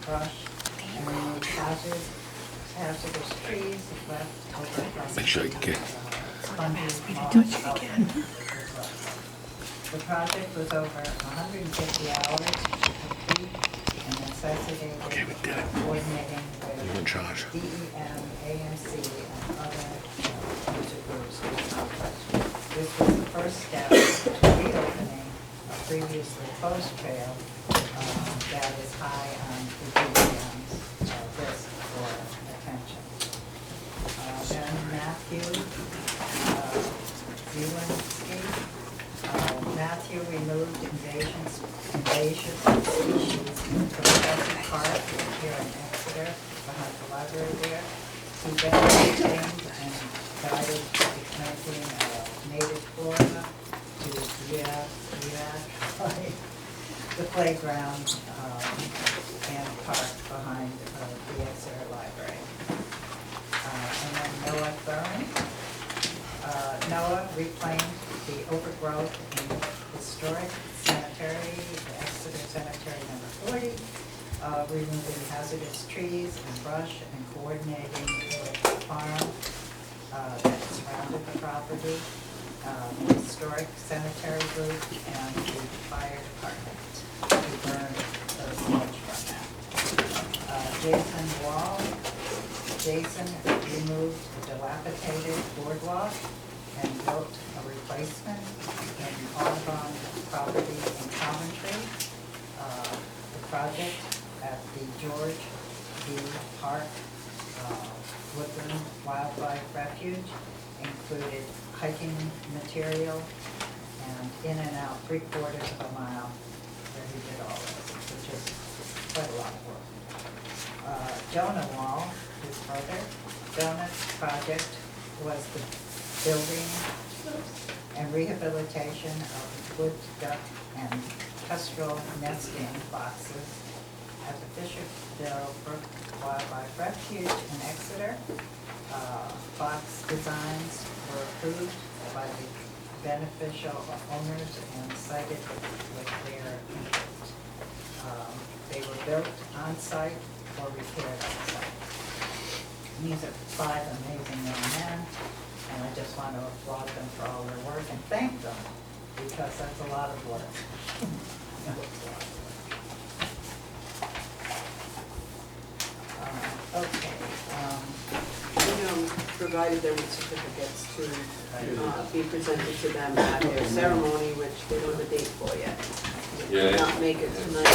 brush and remove hazardous trees left over from. Make sure I get. The project was over 150 hours to complete and necessitated coordinating You're in with charge. DEM, AMC, and other user groups. This was the first step to reopening a previously closed trail that is high on the DEM's list for attention. Then Matthew Zielinski. Matthew removed invasive species from Professor Park here in Exeter, behind the library there. He then maintained and guided the planting of native flora to the playground and park behind the Exeter Library. And then Noah Thurman. Noah reclaimed the overgrowth in historic cemetery, the Exeter Cemetery number 40, removing hazardous trees and brush and coordinating with the farm that surrounded the property, the historic cemetery group, and the fire department to burn the sludge from that. Jason Wall. Jason removed the dilapidated boardwalk and built a replacement in Audubon property in Coventry. The project at the George B. Park Woodland Wildlife Refuge included hiking material and in and out 3/4 of a mile where he did all this, which is quite a lot of work. Jonah Wall, his brother, Jonah's project was the building and rehabilitation of wood duck and kestrel nesting boxes at the Fisherville Brook Wildlife Refuge in Exeter. Box designs were approved by the beneficial owners and cited with their input. They were built on site or repaired on site. These are 5 amazing young men, and I just want to applaud them for all their work and thank them, because that's a lot of work. Okay. Provided them with certificates to be presented to them at their ceremony, which they don't have a date for yet. They Yeah. did not make it tonight.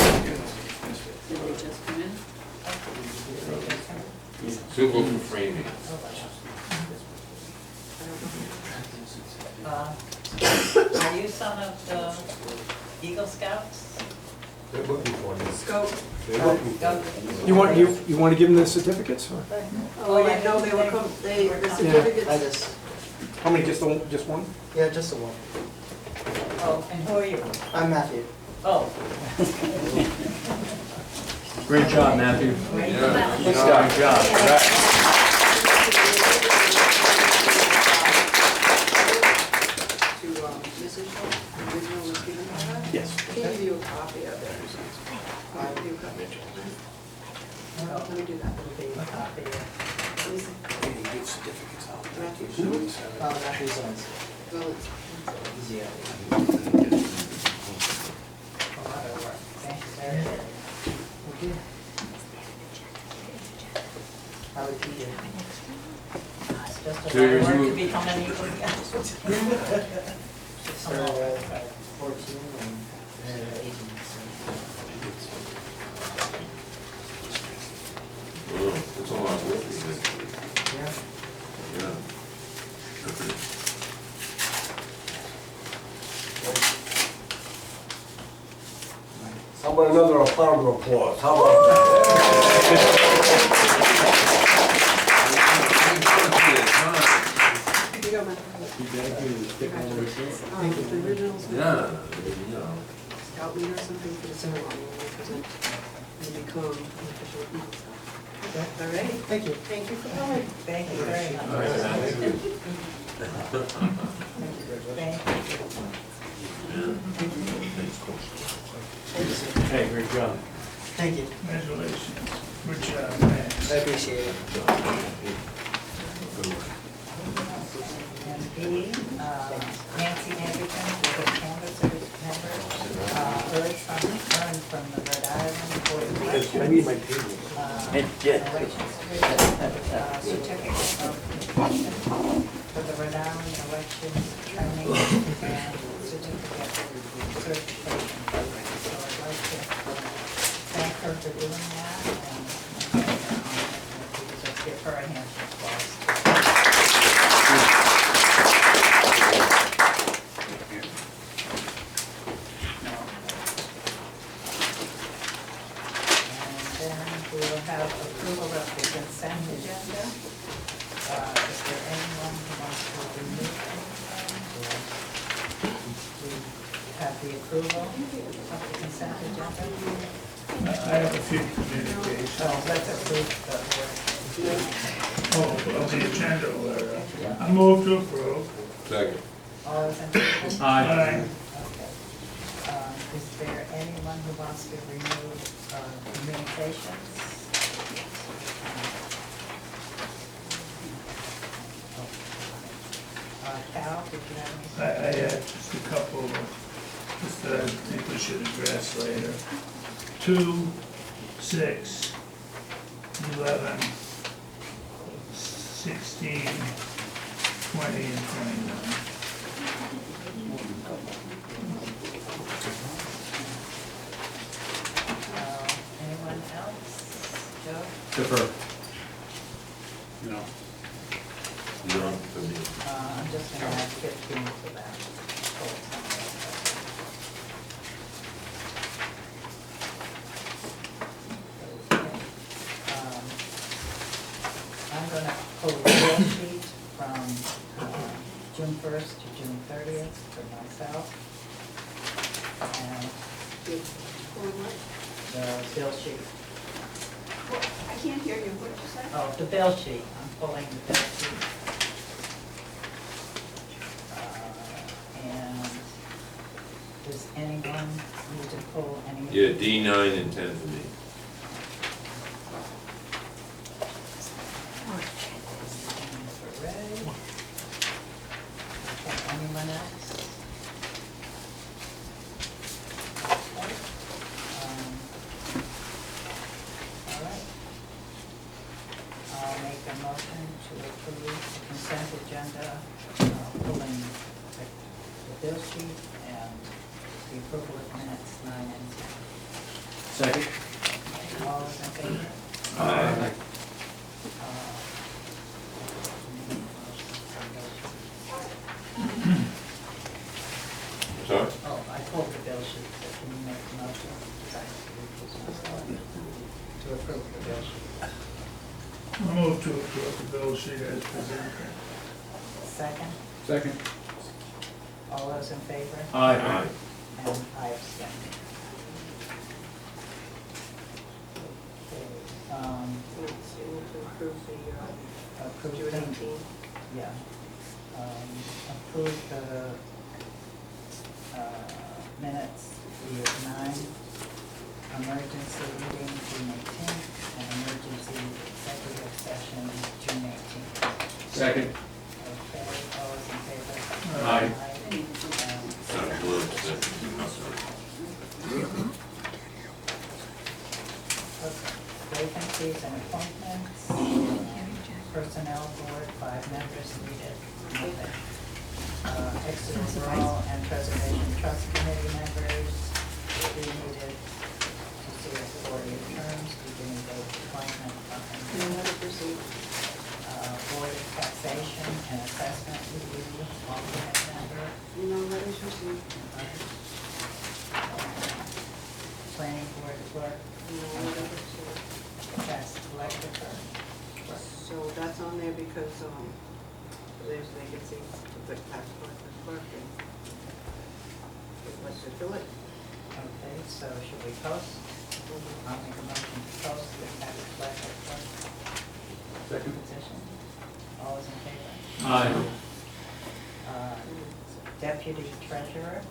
Did they just come in? Suitable for framing. Are you son of the Eagle Scouts? They're looking for you. Scope. They're looking for you. You want to give them the certificates? Or? Oh, yeah, no, they were, the certificates. How many, just one? Yeah, just the one. Oh, and who are you? I'm Matthew. Oh. Great job, Matthew. Great. Yeah. Good job. To Mrs. Shaw, the original was given to her. Yes. I can give you a copy of it. I'll give you a copy. Let me do that. A copy. Matthew. Matthew's on. Well, it's Yeah. A lot of work. Thank you very much. How would you do? It's just a So lot of you're work to doing- become an Eagle Scout. Started at 14 and then at 18. Well, it's a lot of work. Isn't it? Yeah. Yeah. How about another round of applause? How about that? you go, Matthew. The originals. Yeah, Scout leader or something for the ceremony, and they present and become an official Eagle Scout. All right. Thank you. Thank you for coming. Thank you very much. Thank you. Hey, great job. Thank you. Congratulations. Good job, man. I appreciate it. And B, Nancy Anderson, the canvassers member, earned from the Rhode Island Board of Elections. I need my table. Elections Division, certificate of completion for the Rhode Island elections training and certificate of certification program. So I'd like to thank her for doing that and if we could just give her a hand of applause. And then we'll have approval of the consent agenda. Is there anyone who wants to remove anything? Or we have the approval of the consent agenda? I have a few communications. So let's approve Oh, of the agenda order. I move to approve. Second. all those in favor? Aye. Okay. Is there anyone who wants to remove communications? Cal, did you have I anything? had just a couple, just that I think we should address later. 2, 6, 11, 16, 20, and 29. Anyone else? Joe? Defer. No, for me. I'm just gonna add 15 to that. whole summary. Okay. I'm gonna pull the bill sheet from June 1st to June 30th for myself. And the bill sheet. I can't hear you, what did you say? Oh, the bill sheet, I'm pulling the bill sheet. And does anyone need to pull any? Yeah, D9 and 10 for me. For Ray. Okay, anyone else? Okay. All right. I'll make a motion to approve the consent agenda, pulling the bill sheet and the approval of minutes 9 and 10. Second. All those in favor? Aye. Sorry? Oh, I pulled the bill sheet, so can you make the motion? To approve the bill sheet. I move to approve the bill sheet as presented. Second, Second. all those in favor? Aye. And I abstain. Okay, So you want to approve the approve June them, 18? yeah. Approve the minutes, the 9, emergency meeting June 18th, and emergency executive session June 18th. Second. Okay, all those in favor? Aye. Not blue, I'm sorry. Okay, vacancies and appointments, personnel board, 5 members needed, nothing. Exeter Rural and Preservation Trust Committee members, 3 needed to see a 4-year terms, beginning date appointment, No, let it proceed. Board of Taxation and Assessment Review, alternate member, No, let it proceed. Planning Board Clerk, No, let it proceed. Tax Collector Clerk. So that's on there because, there's vacancies with the tax collector's clerk and let's just do it. Okay, so should we post? I'll make a motion to post the tax collector clerk Second. position. All those in favor? Aye. Deputy treasurer,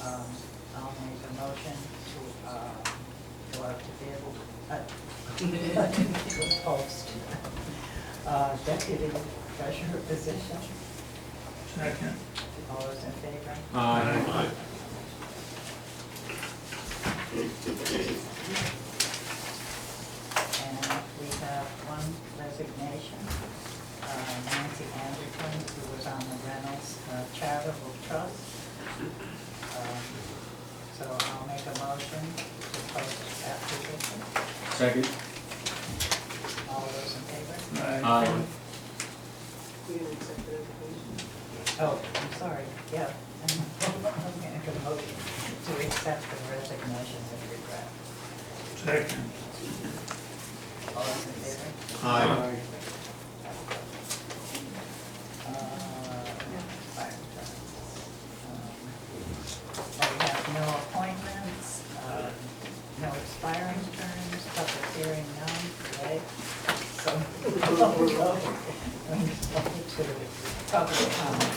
I'll make a motion to go out to bid, to post, deputy treasurer position. Second. All those in favor? Aye. And we have one resignation, Nancy Anderson, who was on the Reynolds Charitable Trust. So I'll make a motion to post that position. Second. All those in favor? Aye. We didn't accept the resignation. Oh, I'm sorry, yeah. I'm making a motion to accept the resignation with regret. Second. All those in favor? Aye. Fire terms. We have no appointments, no expiring terms, public hearing none today. So we'll go to public comment.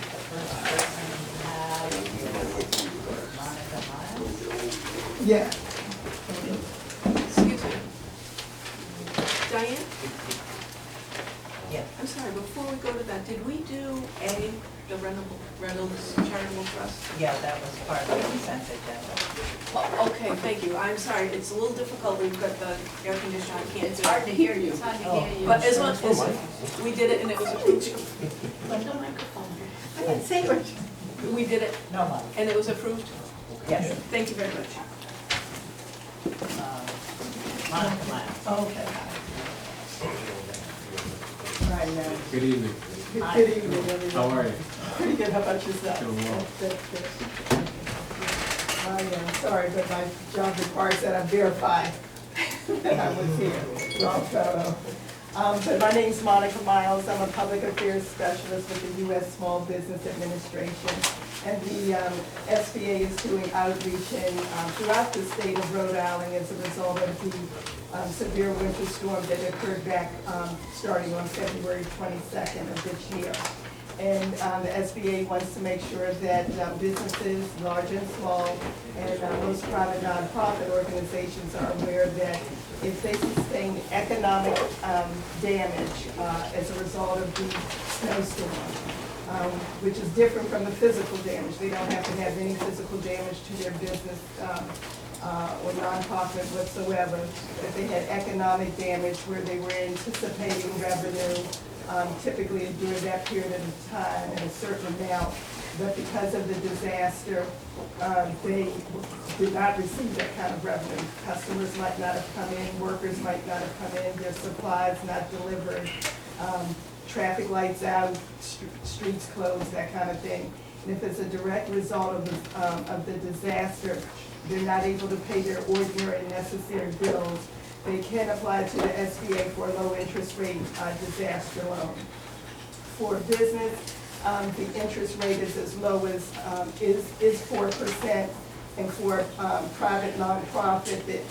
The first person we have is Monica Miles. Yeah, Excuse me. Diane, Yeah. I'm sorry, before we go to that, did we do the Reynolds Charitable Trust? Yeah, that was part of the consent agenda. Oh, okay, thank you. I'm sorry, it's a little difficult. We've got the air conditioner, I can't. It's hard to hear you. It's hard to hear you. But as long as, we did it and it was approved. But no microphone. I didn't say it. We did it No, Mike. and it was approved? Yes. Thank you very much. Monica Miles. okay. Right now. Good evening. Good evening, everyone. How are you? Pretty good, how about yourself? Doing well. That's good. I am sorry, but my job requires that I verify that I was here. Wrong photo. But my name's Monica Miles. I'm a public affairs specialist with the U.S. Small Business Administration. And the SBA is doing outreach throughout the state of Rhode Island as a result of the severe winter storm that occurred back starting on February 22nd of this year. And the SBA wants to make sure that businesses, large and small, and most private nonprofit organizations are aware that if they sustain economic damage as a result of the snowstorm, which is different from the physical damage. They don't have to have any physical damage to their business or nonprofit whatsoever. If they had economic damage where they were anticipating revenue, typically during that period of time at a certain amount, but because of the disaster, they did not receive that kind of revenue. Customers might not have come in, workers might not have come in, their supplies not delivered, traffic lights out, streets closed, that kind of thing. And if it's a direct result of the disaster, they're not able to pay their ordinary and necessary bills, they can apply to the SBA for a low interest rate disaster loan. For business, the interest rate is as low as, is 4%. And for private nonprofit,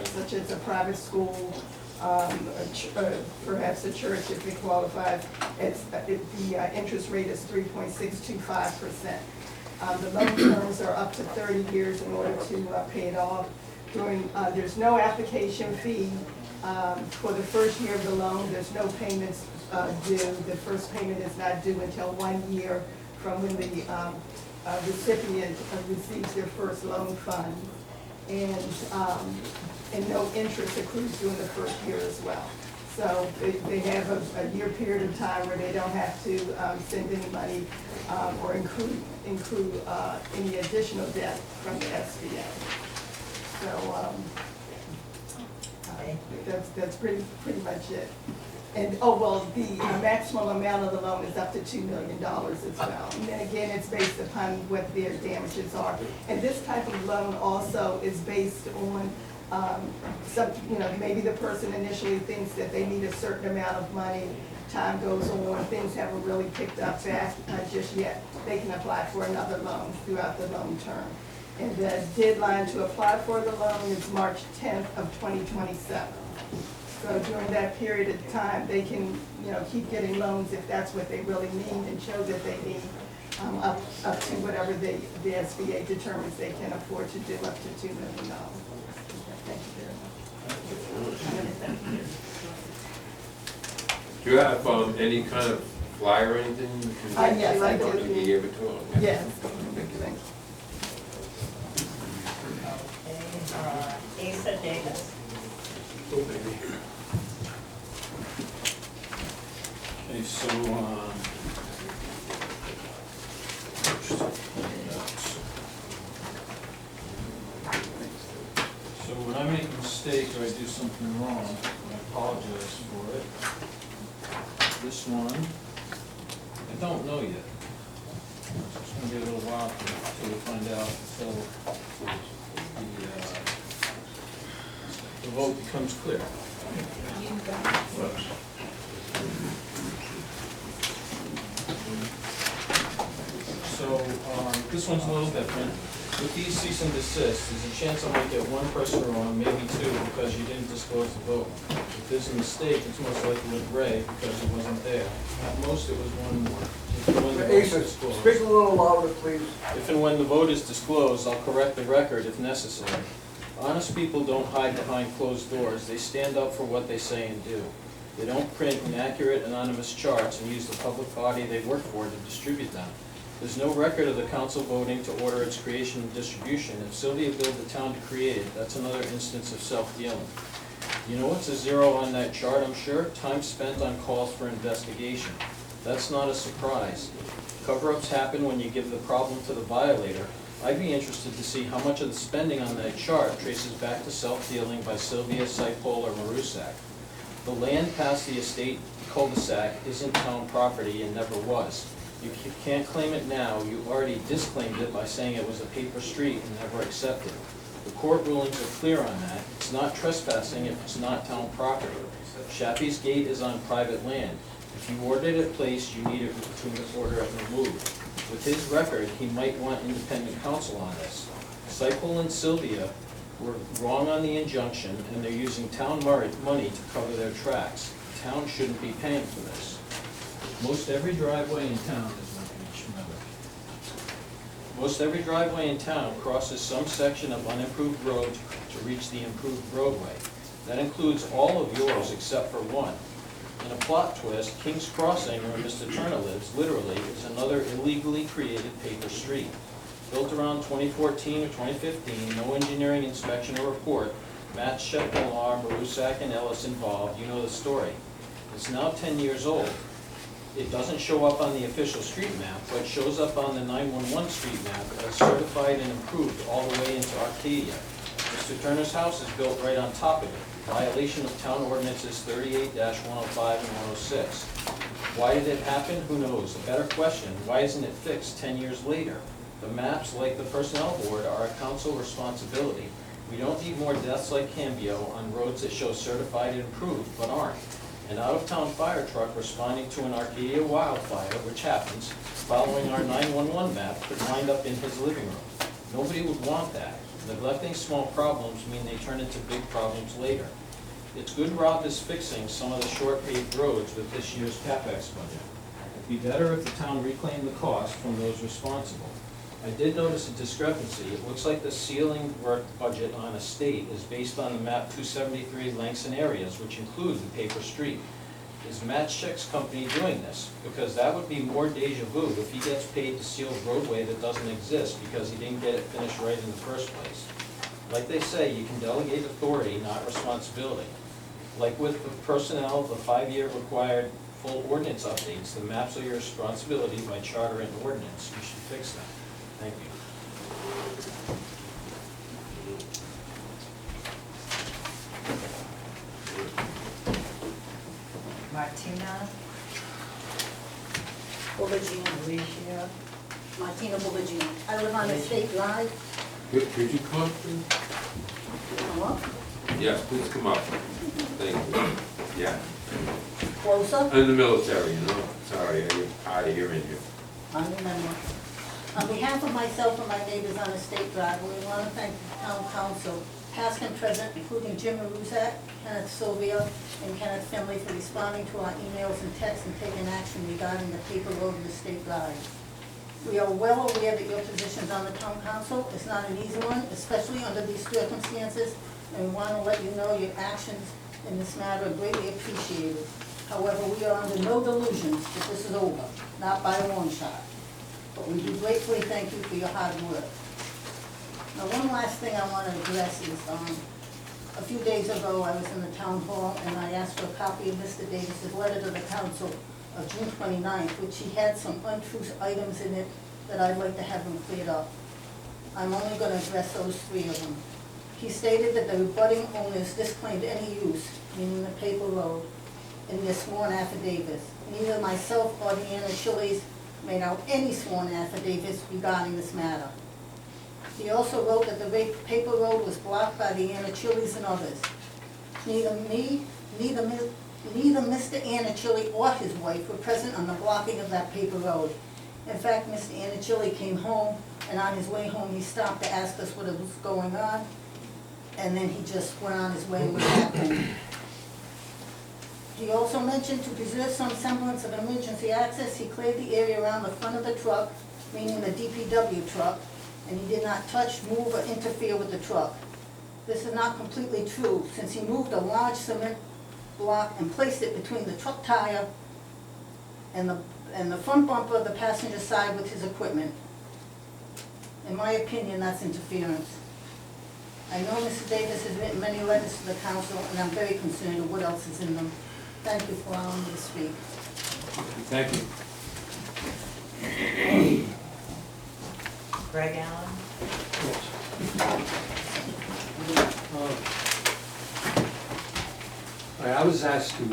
such as a private school, perhaps a church if it qualifies, the interest rate is 3.625%. The loan terms are up to 30 years in order to pay it off. There's no application fee for the first year of the loan. There's no payments due. The first payment is not due until 1 year from when the recipient receives their first loan fund. And no interest accrues during the first year as well. So they have a year period of time where they don't have to send any money or include any additional debt from the SBA. So that's pretty much it. And, the maximum amount of the loan is up to $2 million as well. And then again, it's based upon what their damages are. And this type of loan also is based on maybe the person initially thinks that they need a certain amount of money. Time goes on, things haven't really picked up fast just yet. They can apply for another loan throughout the loan term. And the deadline to apply for the loan is March 10th of 2027. So during that period of time, they can, keep getting loans if that's what they really need and show that they need up to whatever the SBA determines they can afford to do, up to $2 million. Do you have any kind of flyer or anything? You can- Yes, I do. You gave it to him? Yes. Okay, Asa Davis. Okay, so, so when I make a mistake or I do something wrong, I apologize for it. This one, I don't know yet. It's gonna be a little while till we find out, until the vote becomes clear. Whoops. So, this one's a little different. With these cease and desist, there's a chance I might get one person wrong, maybe two, because you didn't disclose the vote. If there's a mistake, it's most likely with Ray, because he wasn't there. At most, it was one more. If and when the vote is Asa, disclosed- speak a little louder, please. If and when the vote is disclosed, I'll correct the record if necessary. Honest people don't hide behind closed doors, they stand up for what they say and do. They don't print inaccurate anonymous charts and use the public body they work for to distribute them. There's no record of the council voting to order its creation and distribution. If Sylvia billed the town to create it, that's another instance of self-dealing. You know what's a zero on that chart, I'm sure? Time spent on calls for investigation. That's not a surprise. Cover-ups happen when you give the problem to the violator. I'd be interested to see how much of the spending on that chart traces back to self-dealing by Sylvia, Seipol, or Marusak. The land past the estate cul-de-sac isn't town property and never was. You can't claim it now, you already disclaimed it by saying it was a paper street and never accepted. The court rulings are clear on that. It's not trespassing if it's not town property. Shappy's Gate is on private land. If you ordered it placed, you need it to order it removed. With his record, he might want independent counsel on this. Seipol and Sylvia were wrong on the injunction, and they're using town money to cover their tracks. The town shouldn't be paying for this. Most every driveway in town is like each member. Most every driveway in town crosses some section of unimproved road to reach the improved roadway. That includes all of yours except for one. In a plot twist, King's Crossing, where Mr. Turner lives, literally, is another illegally created paper street. Built around 2014 or 2015, no engineering inspection or report, Matt Shepmiller, Marusak, and Ellis involved, you know the story. It's now 10 years old. It doesn't show up on the official street map, but shows up on the 911 street map as certified and improved all the way into Arcadia. Mr. Turner's house is built right on top of it. Violation of town ordinances 38-105 and 106. Why did it happen? Who knows? A better question, why isn't it fixed 10 years later? The maps, like the personnel board, are a council responsibility. We don't need more deaths like Cambio on roads that show certified and improved, but aren't. An out-of-town fire truck responding to an Arcadia wildfire, which happens, following our 911 map, could wind up in his living room. Nobody would want that. Neglecting small problems mean they turn into big problems later. It's good Rob is fixing some of the short paved roads with this year's CapEx budget. It'd be better if the town reclaimed the cost from those responsible. I did notice a discrepancy. It looks like the ceiling work budget on estate is based on the map 273 lengths and areas, which include the paper street. Is Matt Schick's company doing this? Because that would be more deja vu if he gets paid to seal a roadway that doesn't exist because he didn't get it finished right in the first place. Like they say, you can delegate authority, not responsibility. Like with the personnel, the 5-year required full ordinance updates, the maps are your responsibility by charter and ordinance. You should fix them. Thank you. Martina Bulligino, Alicia. Martina Bulligino. I live on the State Drive. Could you come up, please? Hello? Yes, please come up. Thank you. Yeah, Closer? in the military, you know, sorry, I'm hard of hearing you. I remember. On behalf of myself and my neighbors on the State Drive, we want to thank the town council, past and present, including Jim Marusak, Kenneth Sylvia, and Kenneth Finley for responding to our emails and texts and taking action regarding the paper road in the State Drive. We are well aware that your positions on the town council is not an easy one, especially under these circumstances, and we want to let you know your actions in this matter are greatly appreciated. However, we are under no delusions that this is over, not by a long shot. But we do gratefully thank you for your hard work. Now, one last thing I want to address is, a few days ago, I was in the town hall and I asked for a copy of Mr. Davis's letter to the council of June 29th, which he had some untruth items in it that I'd like to have him cleared up. I'm only going to address those 3 of them. He stated that the abutting owners disclaimed any use, meaning the paper road, in their sworn affidavits. Neither myself or the Anachilles made out any sworn affidavits regarding this matter. He also wrote that the paper road was blocked by the Anachilles and others. Neither Mr. Anachilli or his wife were present on the blocking of that paper road. In fact, Mr. Anachilli came home, and on his way home, he stopped to ask us what was going on, and then he just went on his way and went back home. He also mentioned to preserve some semblance of emergency access, he cleared the area around the front of the truck, meaning the DPW truck, and he did not touch, move, or interfere with the truck. This is not completely true, since he moved a large cement block and placed it between the truck tire and the front bumper of the passenger side with his equipment. In my opinion, that's interference. I know Mr. Davis has written many letters to the council, and I'm very concerned with what else is in them. Thank you for allowing me to speak. Thank you. Greg Allen? I was asked to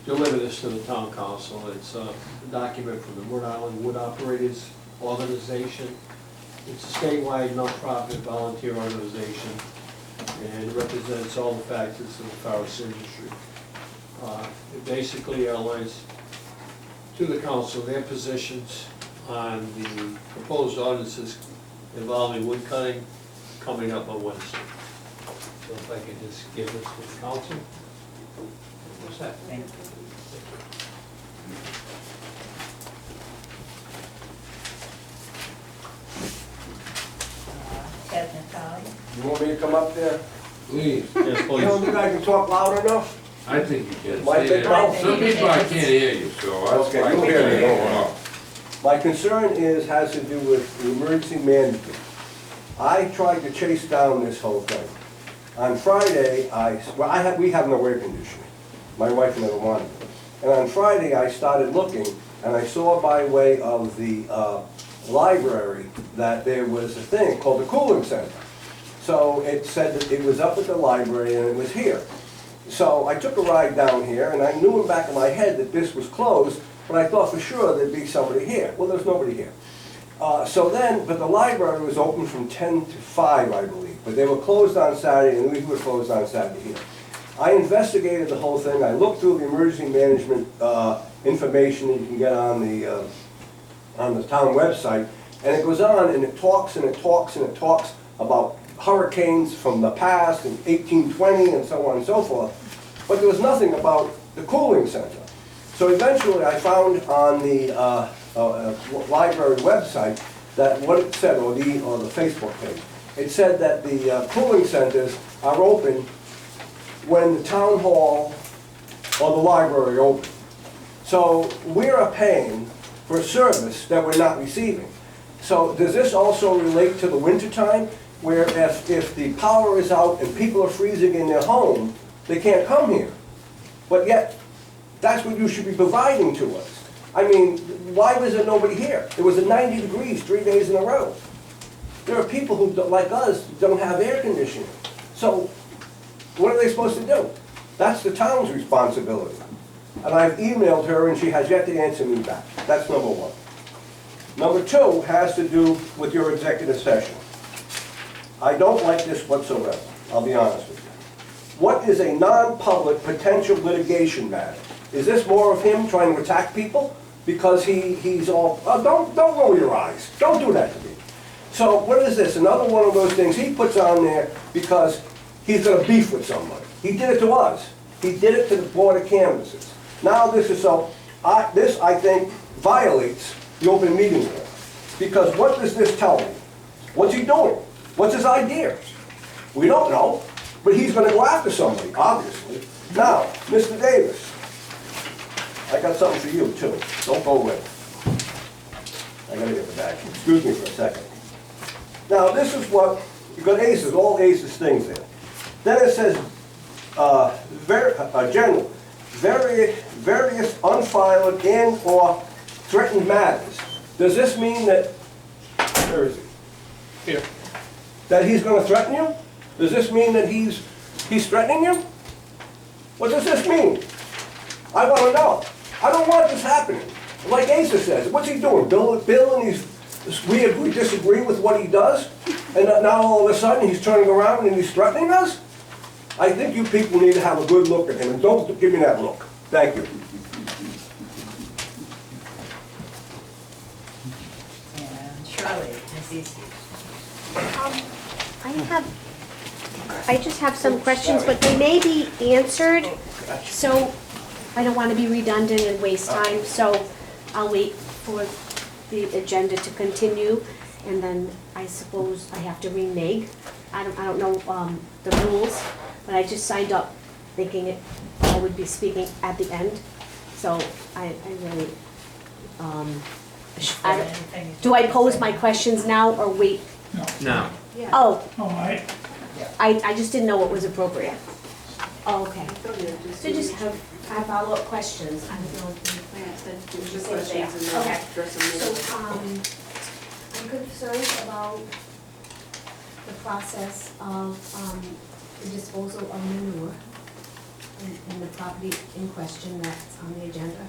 deliver this to the town council. It's a document from the Rhode Island Wood Operators Organization. It's a statewide nonprofit volunteer organization, and it represents all the factors of the forest industry. It basically outlines to the council their positions on the proposed ordinances involving wood cutting coming up on Wednesday. So if I could just give this to the council. What's that? Thank you. Ed Natali? You want me to come up there? Please, You don't think I can talk loud enough? I think you can. Might take off. Some people I can't hear you, so that's Okay, why I you'll think hear me, I don't can worry. talk. My concern has to do with the emergency management. I tried to chase down this whole thing. On Friday, we have no air conditioning. My wife never wanted it. And on Friday, I started looking, and I saw by way of the library that there was a thing called the cooling center. So it said that it was up at the library and it was here. So I took a ride down here, and I knew in the back of my head that this was closed, but I thought for sure there'd be somebody here. Well, there's nobody here. But the library was open from 10 to 5, I believe, but they were closed on Saturday, and we were closed on Saturday here. I investigated the whole thing. I looked through the emergency management information that you can get on the town website, and it goes on, and it talks, and it talks, and it talks about hurricanes from the past, in 1820, and so on and so forth, but there was nothing about the cooling center. So eventually I found on the library website that what it said, or the Facebook page, it said that the cooling centers are open when the town hall or the library open. So we're paying for a service that we're not receiving. So does this also relate to the winter time, where if the power is out and people are freezing in their home, they can't come here? But yet, that's what you should be providing to us. I mean, why was there nobody here? It was at 90 degrees 3 days in a row. There are people who, like us, don't have air conditioning. So, what are they supposed to do? That's the town's responsibility. And I've emailed her and she has yet to answer me back. That's number one. Number two has to do with your executive session. I don't like this whatsoever, I'll be honest with you. What is a non-public potential litigation matter? Is this more of him trying to attack people? Because he's all, don't roll your eyes, don't do that to me. So what is this? Another one of those things he puts on there because he's gonna beef with somebody. He did it to us. He did it to the Board of Canvassers. Now this is this I think violates the open meeting law. Because what does this tell me? What's he doing? What's his idea? We don't know, but he's gonna go after somebody, obviously. Now, Mr. Davis, got something for you too. Don't go away. I gotta get the bag. Excuse me for a second. Now, this is what, you got aces, all aces things there. Then it says, general, various unfiled and/or threatened matters. Does this mean that, where is he? Here. That he's gonna threaten you? Does this mean that he's threatening you? What does this mean? I wanna know. I don't want this happening. Like Asa says, what's he doing? Bill and we disagree with what he does? And now all of a sudden he's turning around and he's threatening us? I think you people need to have a good look at him, and don't give me that look. Thank you. And Shirley, Ms. Easty. I just have some questions, but they may be answered, so I don't want to be redundant and waste time, so I'll wait for the agenda to continue, and then I suppose I have to renege. I don't know the rules, but I just signed up thinking I would be speaking at the end, so I really, do I pose my questions now or wait? No. Oh, All right. I just didn't know what was appropriate. Oh, okay. So So just have follow-up questions. I don't know if you Just say it there. questions and then Okay. address them So, later. I'm concerned about the process of, the disposal of manure in the property in question that's on the agenda.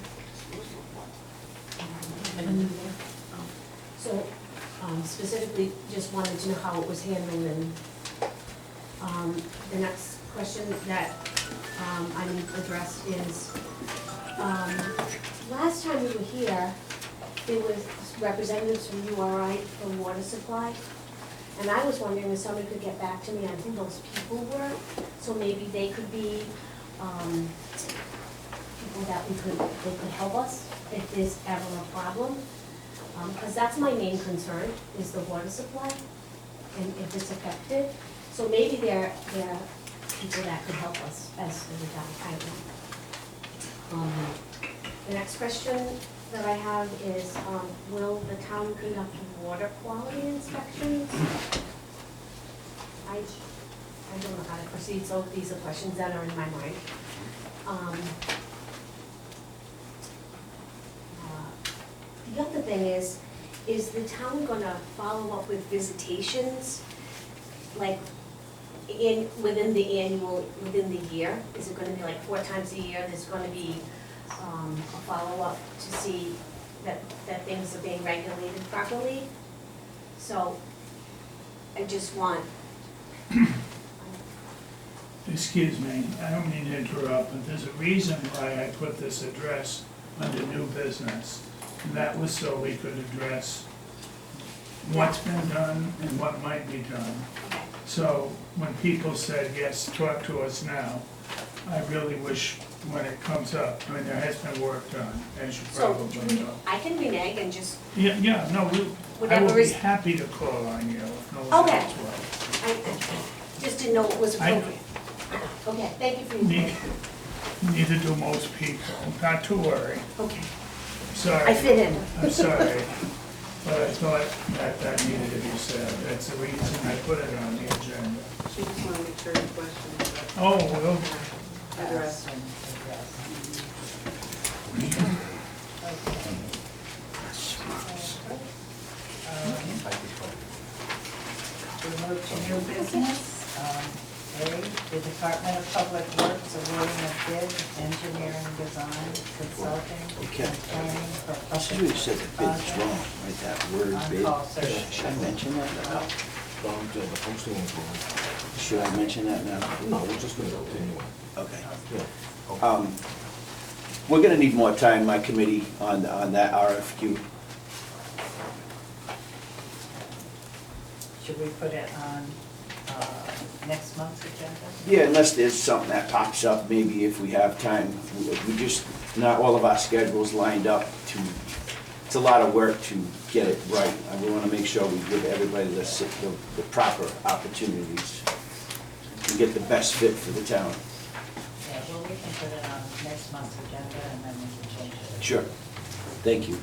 So, specifically, just wanted to know how it was handled, and, the next question that, I need to address is, last time we were here, there was representatives from URI for water supply, and I was wondering if somebody could get back to me on who those people were, so maybe they could be, people that they could help us if there's ever a problem. Because that's my main concern, is the water supply, and if it's affected. So maybe they're people that could help us as the town, I don't know. The next question that I have is, will the town conduct water quality inspections? I don't know how to proceed, so these are questions that are in my mind. The other thing is the town gonna follow up with visitations, like, within the year? Is it gonna be like 4 times a year, there's gonna be, a follow-up to see that things are being regulated properly? So, I just want, Excuse me, I don't mean to interrupt, but there's a reason why I put this address under new business. And that was so we could address what's been done and what might be done. okay, So when people said, yes, talk to us now, I really wish when it comes up, I mean, there has been work done, as you so, probably know. I can renege and just, Yeah, no, I Whatever will be is- happy to call on you if no one Okay. else will. I just didn't know what was appropriate. Okay, thank you for your Ne- time. Neither do most people, not to worry, Okay, sorry. I fit in. I'm sorry, but I thought that needed to be said. That's the reason I put it on the agenda. She just wanna make sure the questions Oh, well, are addressed. And we move to new business. A, the Department of Public Works awarding a bid, engineering design, consulting, Okay. and planning for I see what you said, the bid's project wrong, right, that word bid. on-call service. Should I mention that now? The posting was wrong. Should I mention that now? No, we're just gonna continue. Okay. Yeah. We're gonna need more time, my committee, on that RFQ. Should we put it on next month's agenda? Yeah, unless there's something that pops up, maybe if we have time. We just, not all of our schedules lined up to, it's a lot of work to get it right. And we wanna make sure we give everybody the proper opportunities and get the best fit for the town. Yeah, well, we can put it on next month's agenda and then we can change it. Sure. Thank you.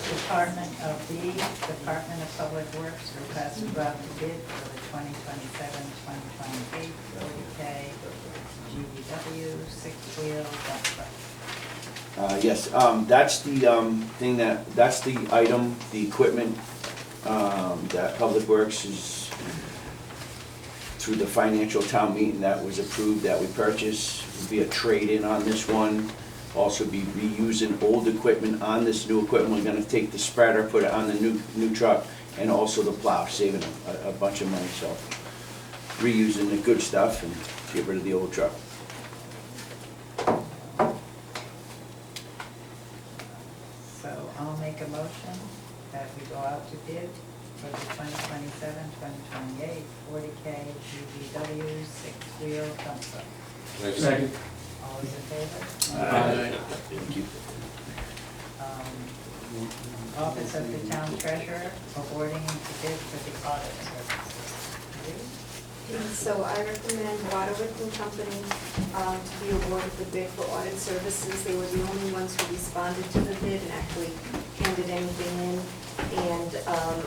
Department of Department of Public Works request to go out to bid for the 2027-2028 40K GVW six-wheel dump truck. Yes, that's the thing that's the item, the equipment that Public Works is, through the financial town meeting that was approved, that we purchased. Would be a trade-in on this one. Also be reusing old equipment on this new equipment. We're gonna take the spreader, put it on the new truck, and also the plow, saving a bunch of money, so. Reusing the good stuff and get rid of the old truck. So I'll make a motion that we go out to bid for the 2027-2028 40K GVW six-wheel dump truck. Second. All those in favor? Thank you. Office of the Town Treasurer awarding to bid for the audit services. So I recommend Waterwick and Company to be awarded the bid for audit services. They were the only ones who responded to the bid and actually handed anything in. And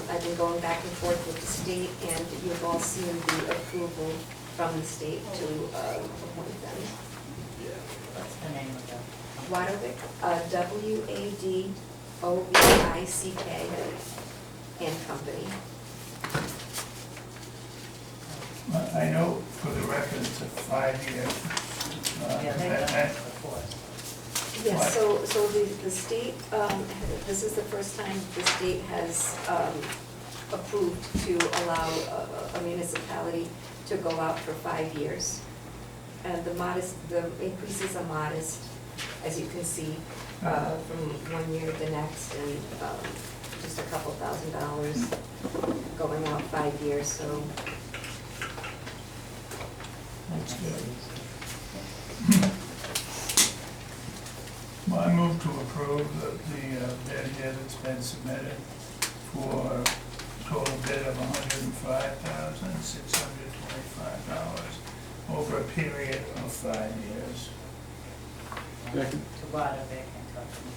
I've been going back and forth with the state, and you've all seen the approval from the state to appoint them. What's the name of that? Waterwick, WADOVICK and Company. I know for the record, it's a 5-year. Yeah, they've done this before. Yes, so the state, this is the first time the state has approved to allow a municipality to go out for 5 years. And the increases are modest, as you can see, from one year to the next, and just a couple $1,000 going out 5 years, so. That's good. Well, I move to approve the bid here that's been submitted for a total bid of $105,625 over a period of 5 years. To Waterwick and Company.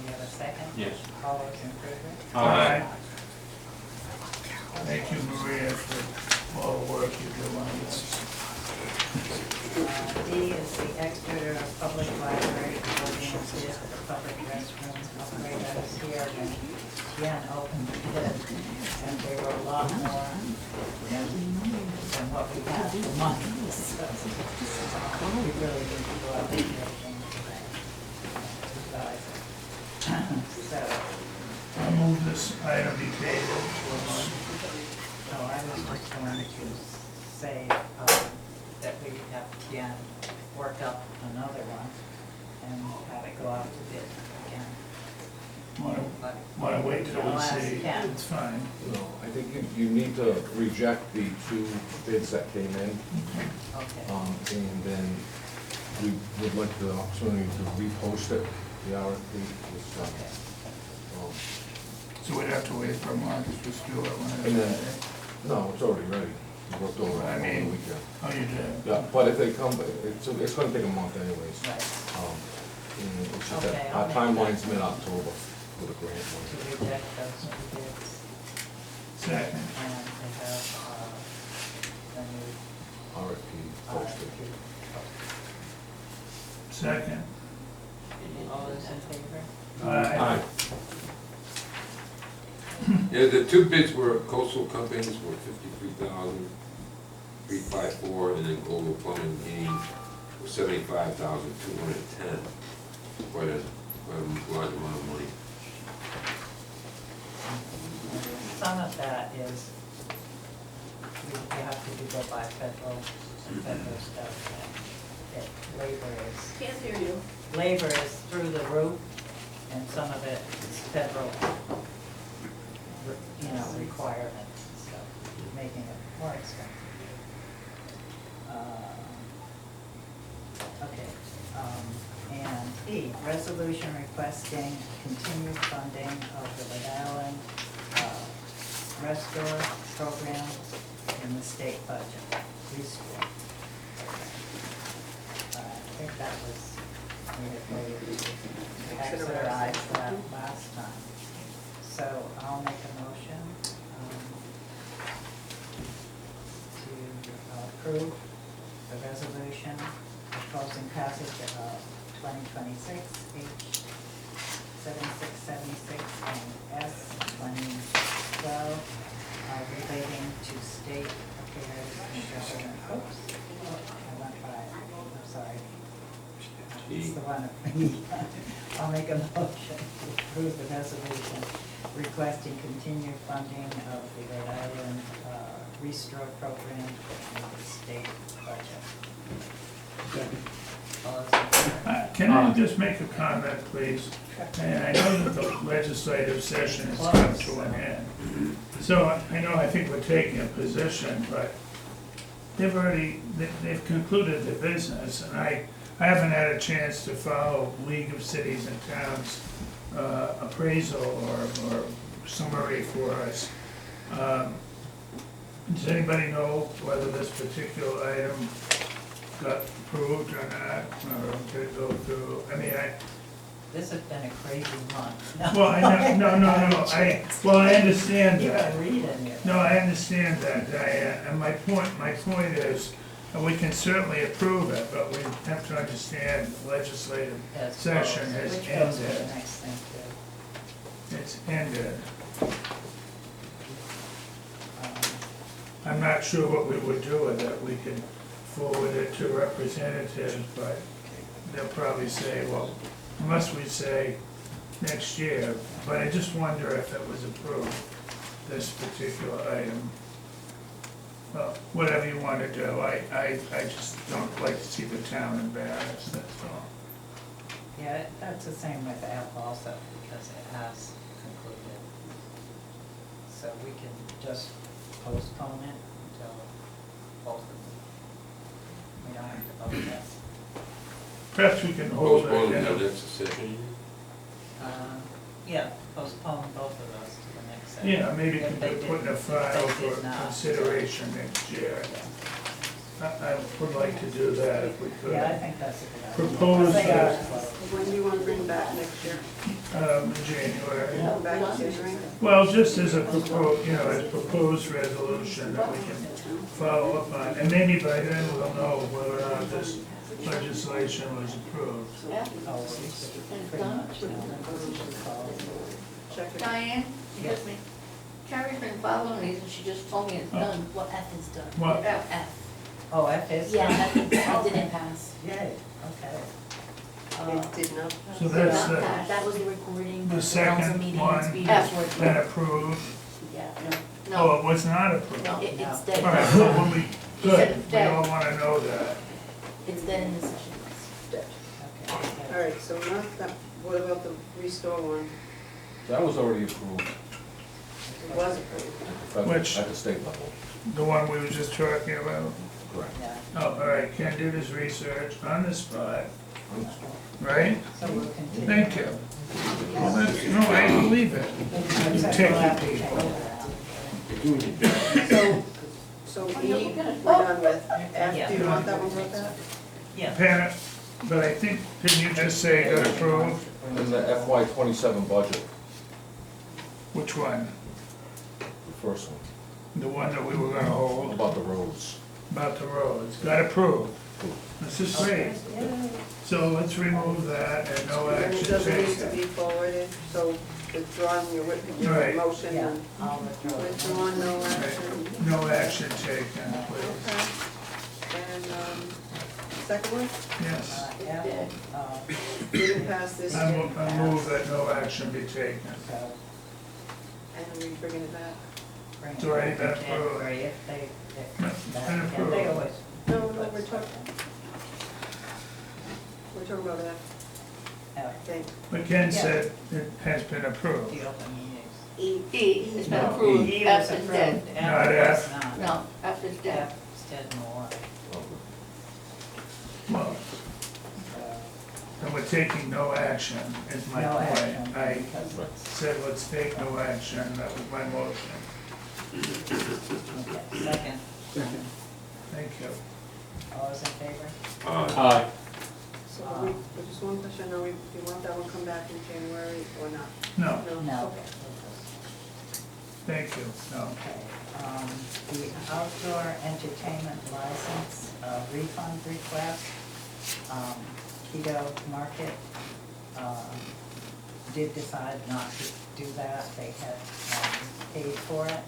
We have a second? Yes. All those in favor? Aye. Thank you, Maria, for all the work you do on this. D is the Exeter Public Library awarding a bid for the public restroom upgrade. I was here when Jen opened the bid, and they were a lot more than what we had for money. So, we really need to go out and get things right. So, I move this item be tabled. no, I was just going to say that we have Jen work up another one and have it go out to bid again. Want to wait till we I'll ask see? Ken. It's fine. No, I think you need to reject the 2 bids that came in, Okay. and then we would like the opportunity to repost it, the RFP. Okay. So we'd have to wait for March to do it when And it's then, ready. no, it's already ready. We worked over it I over the mean- weekend. Oh, you did? Yeah, but if they come, it's gonna take a month anyways. Right. And it's just Okay, that I'll our make timeline's that. mid-October for the grant To money. reject those 2 bids Second. and to have the new RFP posted. RFP. Second. All those in favor? Aye. Yeah, the 2 bids were coastal companies were 53,354, and then Global Plumbing Gain was 75,210. Quite a large amount of money. Some of that is, we have to go by federal stuff. That labor is, Can't hear you. labor is through the roof, and some of it is federal, requirements and stuff, making it more expensive. Okay, and E, resolution requesting continued funding of the Rhode Island restore program in the state budget, restore. I think that was, we had voted to exercise that last time. So I'll make a motion to approve the resolution proposing passage of 2026 H 7676 and S 2012 relating to state affairs and government. Oops, I went by, I'm sorry. It's the one. I'll make a motion to approve the resolution requesting continued funding of the Rhode Island Restore Program in the state budget. All those in favor? Can I just make a comment, please? And I know that the legislative session has come to an end. So I think we're taking a position, but they've concluded their business, and I haven't had a chance to follow League of Cities and Towns appraisal or summary for us. Does anybody know whether this particular item got approved or not, or did it go through? This has been a crazy month. Well, I understand You that. can read it. No, I understand that, Diane, and my point is, we can certainly approve it, but we have to understand the legislative Yes, session has which goes to the ended. next thing too. It's ended. Um, I'm not sure what we would do with it. We could forward it to representatives, but they'll probably say, well, unless we say next year, but I just wonder if it was approved, this particular item. Well, whatever you want to do, I just don't like to see the town embarrassed, that's all. Yeah, that's the same with F also, because it has concluded. So we can just postpone it until both of them. We don't have to vote yes. Perhaps we can hold it. Postpone you know. until next session. Yeah, postpone both of those to the next session. Yeah, maybe If they put in a did- file if they for did not. consideration next year. Yeah. I would like to do that if we could. Yeah, I think that's a good idea. Propose They are that. close. When do you want to bring back next year? January. Come back in January? Well, just as a proposed, as a proposed resolution that we can follow up on, and maybe by then we'll know whether or not this legislation was approved. Oh, it's pretty much, you know, Check it. Diane, Yes. me. Carrie's been following these and she just told me it's done. What F is done? What? F. Oh, F is? Yeah, F didn't pass. Yay, okay. It did not. So that's That was the recording. the council second meeting, one it's being that's recorded. been approved. Yeah, Oh, no, it was not approved. no, All it's No. dead. right, well, when we, He said good, it's we dead. all want to know that. It's dead in the session. Okay. All right, so not that, what about the restore one? That was already approved It was approved. Which- at the state level. The one we were just talking about. Correct. Yeah, Oh, all right, Ken did his research on the spot, right? so we'll continue. Thank you. Well, that's, no, I believe it. You Except take we'll it, have to people. take it out. So E, we're done with. F, do you want that one brought back? Yeah, Pat, but I think, didn't you just say it got approved? In the FY '27 budget, Which one? the first one, The one that we were gonna hold about the roads. about the roads, got approved. This is great. So let's remove that and no And it action doesn't need to taken. be forwarded, so withdrawing your Right. motion yeah, and I'll withdraw it. withdrawn, no Right. action. No action taken, please. Okay. And, second one, Yes. F, we didn't pass this, I and move that no action be taken. so we bringing it back? bring it It's already back been in approved. January if they, No, if it's that, been yeah, they approved. always. No, we're talking about that, F, I think. But Ken said it has been approved. the open meetings. E, it's been No, approved, E F was is approved, dead. Not F F. was not. No, F is dead. F is dead in the water. Well, So, and we're taking no action, is my no point. action, I because it's, said, let's take no action, that was my motion. Okay, second. Thank you. All those in favor? Aye. So just one question, do you want that one come back in January or not? No, No. Okay. thank you, no. Okay, the outdoor entertainment license refund request, Keto Market, did decide not to do that, they had, paid for it.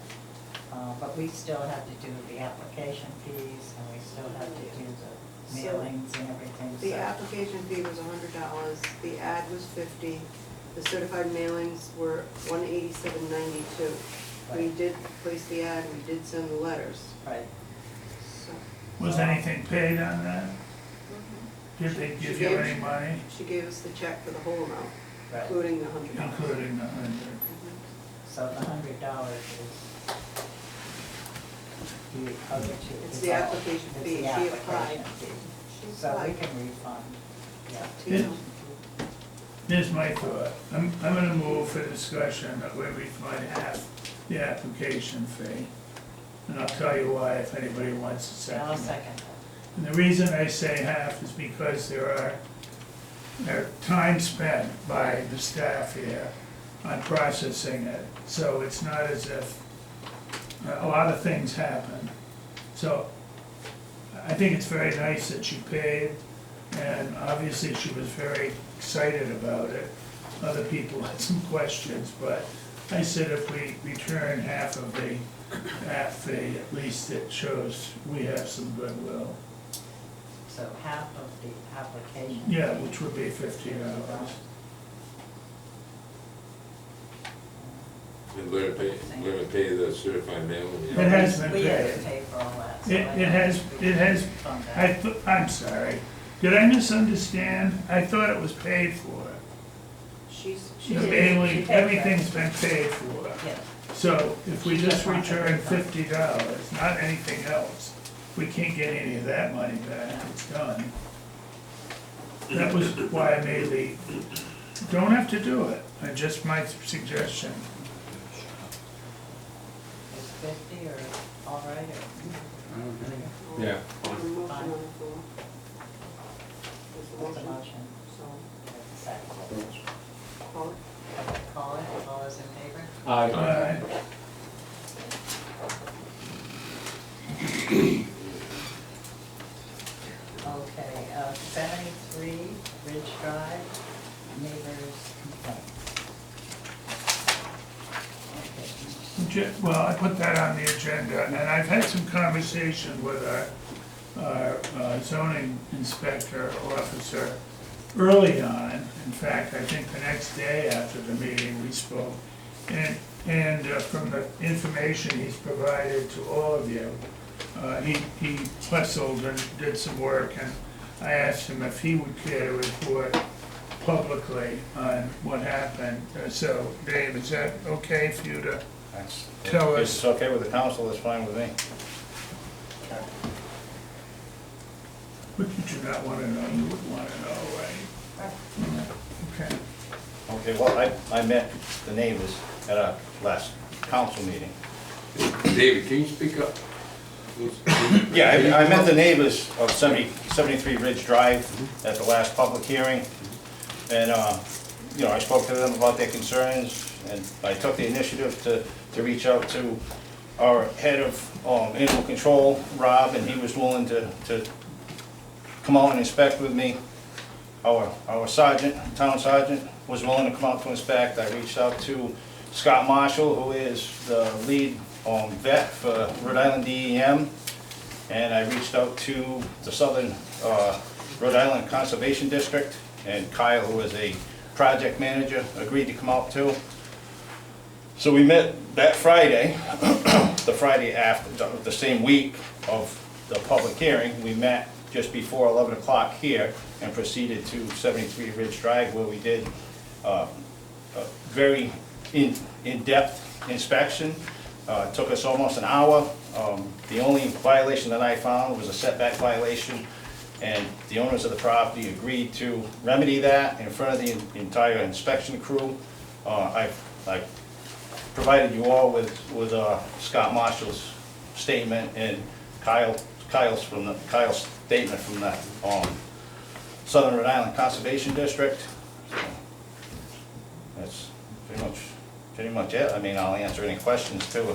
But we still have to do the application fees, and we still have to do the mailings and everything, so. The application fee was $100, the ad was $50, the certified mailings were $187.92. We Right. did place the ad, we did send the letters, Right, so. Was anything paid on that? Did they She give you gave- any money, She gave us the check for the whole amount, right. including the $100. including the 100? So the $100 is the other two. It's is the all- application it's fee. the She application applied. fee. She So we applied. can refund, yeah. To you. Here's my thought, I'm gonna move for discussion that we refund half the application fee. And I'll tell you why if anybody wants to second I'll it. second that. And the reason I say half is because there are time spent by the staff here on processing it. So it's not as if, a lot of things happen. So I think it's very nice that she paid, and obviously she was very excited about it. Other people had some questions, but I said if we return half of the app fee, at least it shows we have some goodwill. So half of the application. Yeah, which would be $50. And we're gonna pay the certified mail. It has been We had to paid. pay for all that. so It I has, think it has, refund that. I'm sorry. Did I misunderstand? I thought it was paid for. She The did. mailing, She paid for it. everything's been paid for. Yeah, So if we She just just wants a return refund. $50, not anything else, we can't get any of that money back, it's done. That was why I made the, don't have to do it, just my suggestion. is 50 or all right, or Yeah. On the motion on the floor. There's a what's the motion, motion? so There's a second. call it. Okay, call it, all those in favor? Alright. Okay, 73 Ridge Drive, neighbors complaints. Okay, Well, I put that on the agenda, and I've had some conversation with our zoning inspector officer early on. In fact, I think the next day after the meeting, we spoke. And from the information he's provided to all of you, he hustled and did some work, and I asked him if he would care to report publicly on what happened. So, Dave, is that okay for you to tell If us? it's okay with the council, that's fine with me. What did you not want to know? You would want to know, right? Okay. Okay, well, I met the neighbors at our last council meeting. David, can you speak up? Yeah, I met the neighbors of 73 Ridge Drive at the last public hearing. And, you know, I spoke to them about their concerns, and I took the initiative to reach out to our head of animal control, Rob, and he was willing to come out and inspect with me. Our sergeant, town sergeant, was willing to come out to inspect. I reached out to Scott Marshall, who is the lead vet for Rhode Island DEM, and I reached out to the Southern Rhode Island Conservation District, and Kyle, who is a project manager, agreed to come out too. So we met that Friday, the Friday after, the same week of the public hearing. We met just before 11 o'clock here and proceeded to 73 Ridge Drive, where we did a very in-depth inspection. It took us almost an hour. The only violation that I found was a setback violation, and the owners of the property agreed to remedy that in front of the entire inspection crew. I provided you all with Scott Marshall's statement and Kyle's statement from the Southern Rhode Island Conservation District. So, that's pretty much it. I mean, I'll answer any questions too,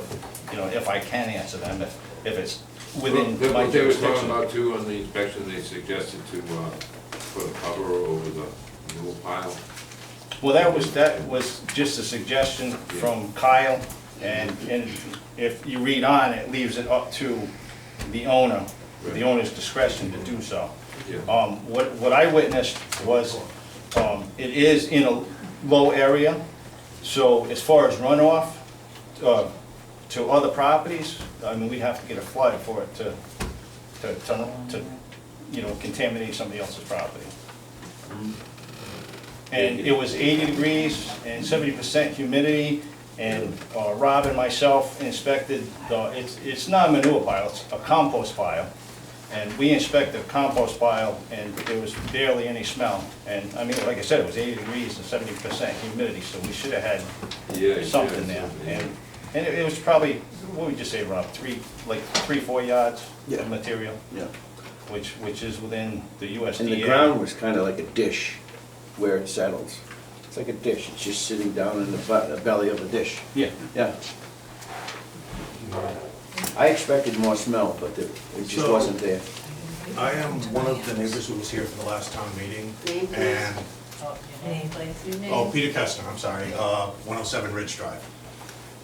if I can answer them, if it's within my What they were talking jurisdiction. about too on the inspection, they suggested to put a cover over the new pile. Well, that was just a suggestion from Kyle, and if you read on, it leaves it up to the owner, the owner's discretion to do so. Yeah. What I witnessed was, it is in a low area, so as far as runoff to other properties, I mean, we'd have to get a flood for it to contaminate somebody else's property. And it was 80 degrees and 70% humidity, and Rob and myself inspected, it's not a manure pile, it's a compost pile. And we inspected the compost pile, and there was barely any smell. And, I mean, like I said, it was 80 degrees and 70% humidity, so we should have had something there. And it was probably, what would you say, Rob, 3-4 yards of material? Yeah. Which is within the USDA. And the ground was kind of like a dish where it settles. It's like a dish, it's just sitting down in the belly of a dish. Yeah. Yeah. I expected more smell, but it just wasn't there. I am one of the neighbors who was here for the last town meeting. Name, please. And, Name, please. Your name. oh, Peter Kestner, I'm sorry, 107 Ridge Drive.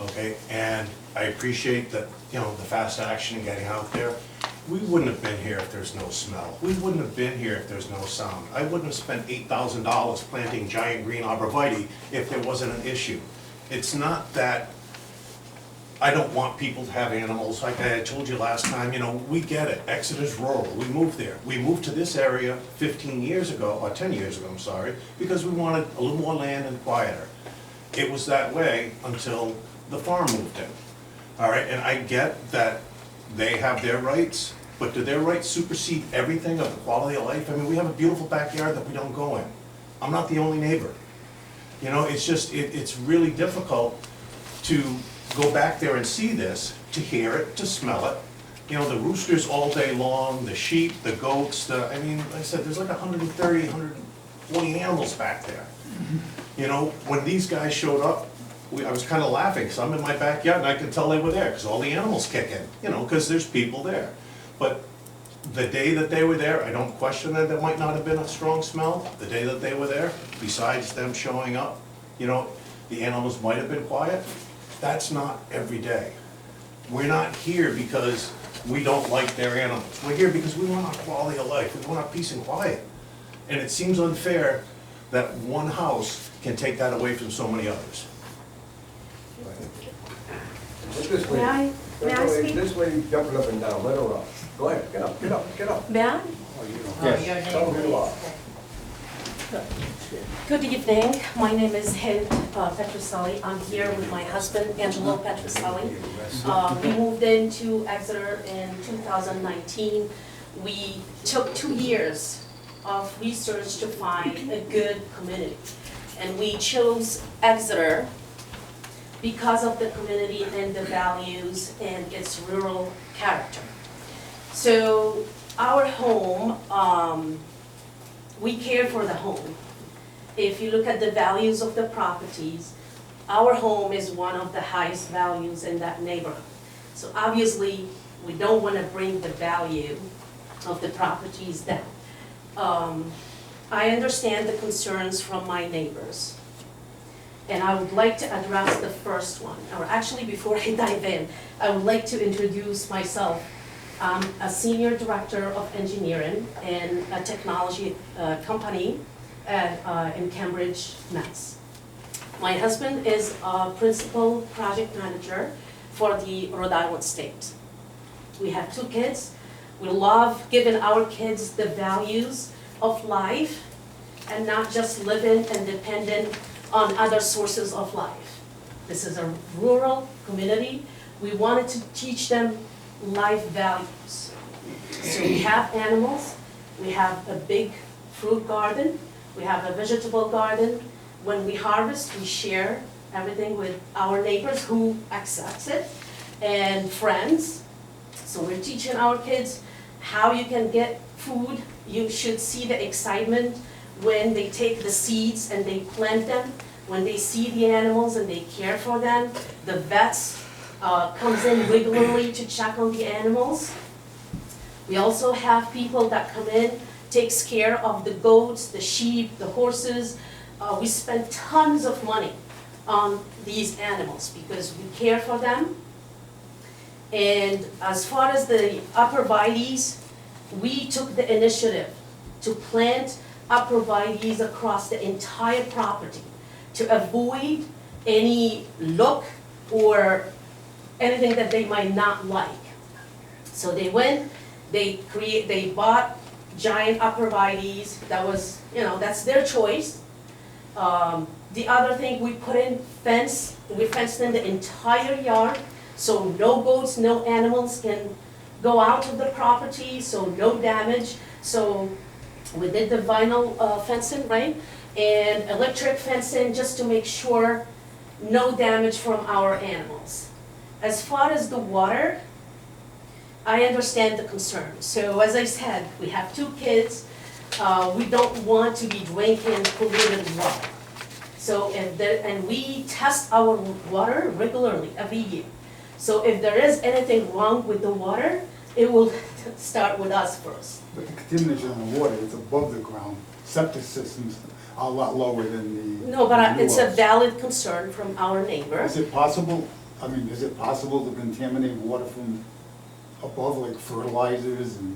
Okay, and I appreciate that, the fast action and getting out there. We wouldn't have been here if there's no smell. We wouldn't have been here if there's no sound. I wouldn't have spent $8,000 planting giant green arborvitae if there wasn't an issue. It's not that I don't want people to have animals. Like I told you last time, we get it. Exeter's rural. We moved there. We moved to this area 15 years ago, or 10 years ago, I'm sorry, because we wanted a little more land and quieter. It was that way until the farm moved in. All right, and I get that they have their rights, but do their rights supersede everything of the quality of life? I mean, we have a beautiful backyard that we don't go in. I'm not the only neighbor. It's just, it's really difficult to go back there and see this, to hear it, to smell it. The roosters all day long, the sheep, the goats, like I said, there's like 130, 140 animals back there. When these guys showed up, I was kind of laughing, because I'm in my backyard and I could tell they were there, because all the animals kick in, because there's people there. But the day that they were there, I don't question that there might not have been a strong smell. The day that they were there, besides them showing up, the animals might have been quiet. That's not every day. We're not here because we don't like their animals. We're here because we want our quality of life. We want our peace and quiet. And it seems unfair that one house can take that away from so many others. This May I speak? This lady jumping up and down, let her up. Go ahead, get up, get up, get up. May I? Yes. Your Tell name, her who you are. Good evening, my name is Hild Petruselli. I'm here with my husband, Angelo Petruselli. We moved into Exeter in 2019. We took 2 years of research to find a good community. And we chose Exeter because of the community and the values and its rural character. So our home, we care for the home. If you look at the values of the properties, our home is one of the highest values in that neighborhood. So obviously, we don't want to bring the value of the properties down. I understand the concerns from my neighbors. And I would like to address the first one. Or actually, before I dive in, I would like to introduce myself. I'm a senior director of engineering in a technology company in Cambridge, Mass. My husband is a principal project manager for the Rhode Island state. We have 2 kids. We love giving our kids the values of life and not just living and dependent on other sources of life. This is a rural community. We wanted to teach them life values. So we have animals, we have a big fruit garden, we have a vegetable garden. When we harvest, we share everything with our neighbors who accepts it, and friends. So we're teaching our kids how you can get food. You should see the excitement when they take the seeds and they plant them, when they see the animals and they care for them. The vets comes in regularly to check on the animals. We also have people that come in, takes care of the goats, the sheep, the horses. We spend tons of money on these animals because we care for them. And as far as the arborvitaes, we took the initiative to plant arborvitaes across the entire property to avoid any look or anything that they might not like. So they went, they bought giant arborvitaes. That was, that's their choice. The other thing, we put in fence. We fenced in the entire yard, so no goats, no animals can go out of the property, so no damage. So we did the vinyl fencing, right? And electric fencing just to make sure no damage from our animals. As far as the water, I understand the concern. So as I said, we have 2 kids. We don't want to be drinking polluted water. So and we test our water regularly every year. So if there is anything wrong with the water, it will start with us first. But the contamination in the water is above the ground. Septic systems are a lot lower than the. No, but the it's a wells. valid concern from our neighbor. Is it possible, is it possible to contaminate water from above, like fertilizers and?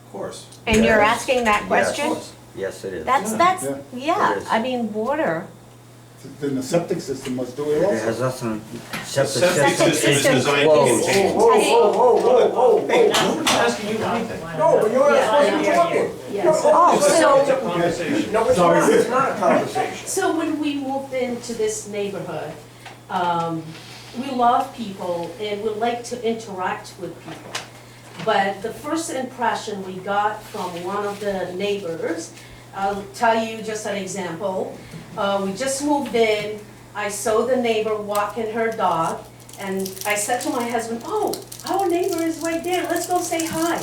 Of course. And you're asking that Yes. question? Yes, it is. That's, Yeah. yeah, It is. I mean, water. Then the septic system must do it It also. has nothing, The septic septic system system is is designed to closed. contain. Hey, nobody's asking you anything. No, but you're not supposed to be talking. Yes. Oh, It's so, a conversation. No, it's not, it's not a conversation. So when we moved into this neighborhood, we love people and we like to interact with people. But the first impression we got from one of the neighbors, I'll tell you just an example. We just moved in, I saw the neighbor walking her dog, and I said to my husband, oh, our neighbor is right there, let's go say hi.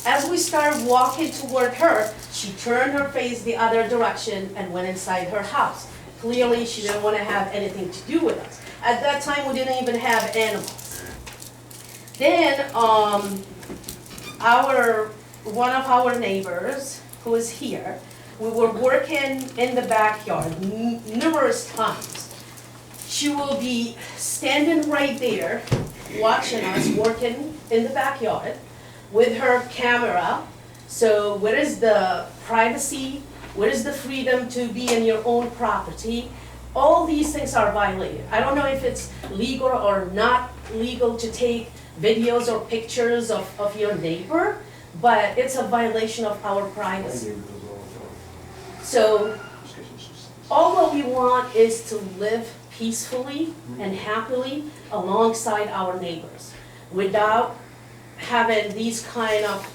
As we started walking toward her, she turned her face the other direction and went inside her house. Clearly, she didn't want to have anything to do with us. At that time, we didn't even have animals. Then, one of our neighbors, who is here, we were working in the backyard numerous times. She will be standing right there, watching us working in the backyard with her camera. So where is the privacy? Where is the freedom to be in your own property? All these things are violated. I don't know if it's legal or not legal to take videos or pictures of your neighbor, but it's a violation of our privacy. So all what we want is to live peacefully and happily alongside our neighbors without having these kind of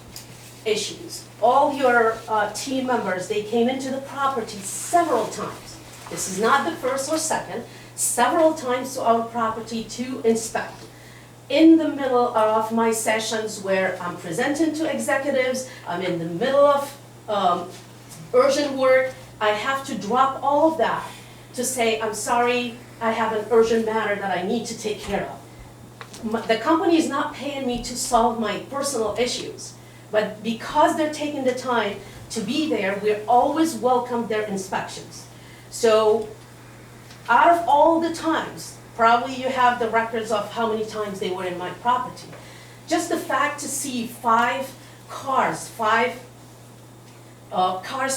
issues. All your team members, they came into the property several times. This is not the first or second, several times to our property to inspect. In the middle of my sessions where I'm presenting to executives, I'm in the middle of urgent work, I have to drop all of that to say, I'm sorry, I have an urgent matter that I need to take care of. The company is not paying me to solve my personal issues, but because they're taking the time to be there, we always welcome their inspections. So out of all the times, probably you have the records of how many times they were in my property. Just the fact to see 5 cars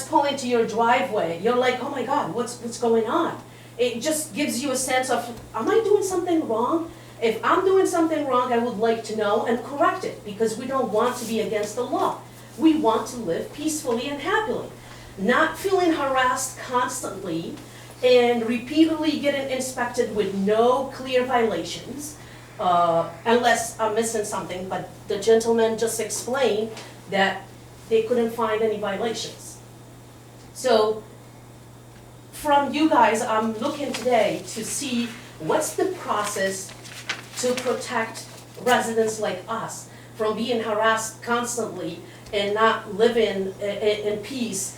pull into your driveway, you're like, oh my God, what's going on? It just gives you a sense of, am I doing something wrong? If I'm doing something wrong, I would like to know and correct it, because we don't want to be against the law. We want to live peacefully and happily, not feeling harassed constantly and repeatedly getting inspected with no clear violations, unless I'm missing something, but the gentleman just explained that they couldn't find any violations. So from you guys, I'm looking today to see What's the process to protect residents like us from being harassed constantly and not living in peace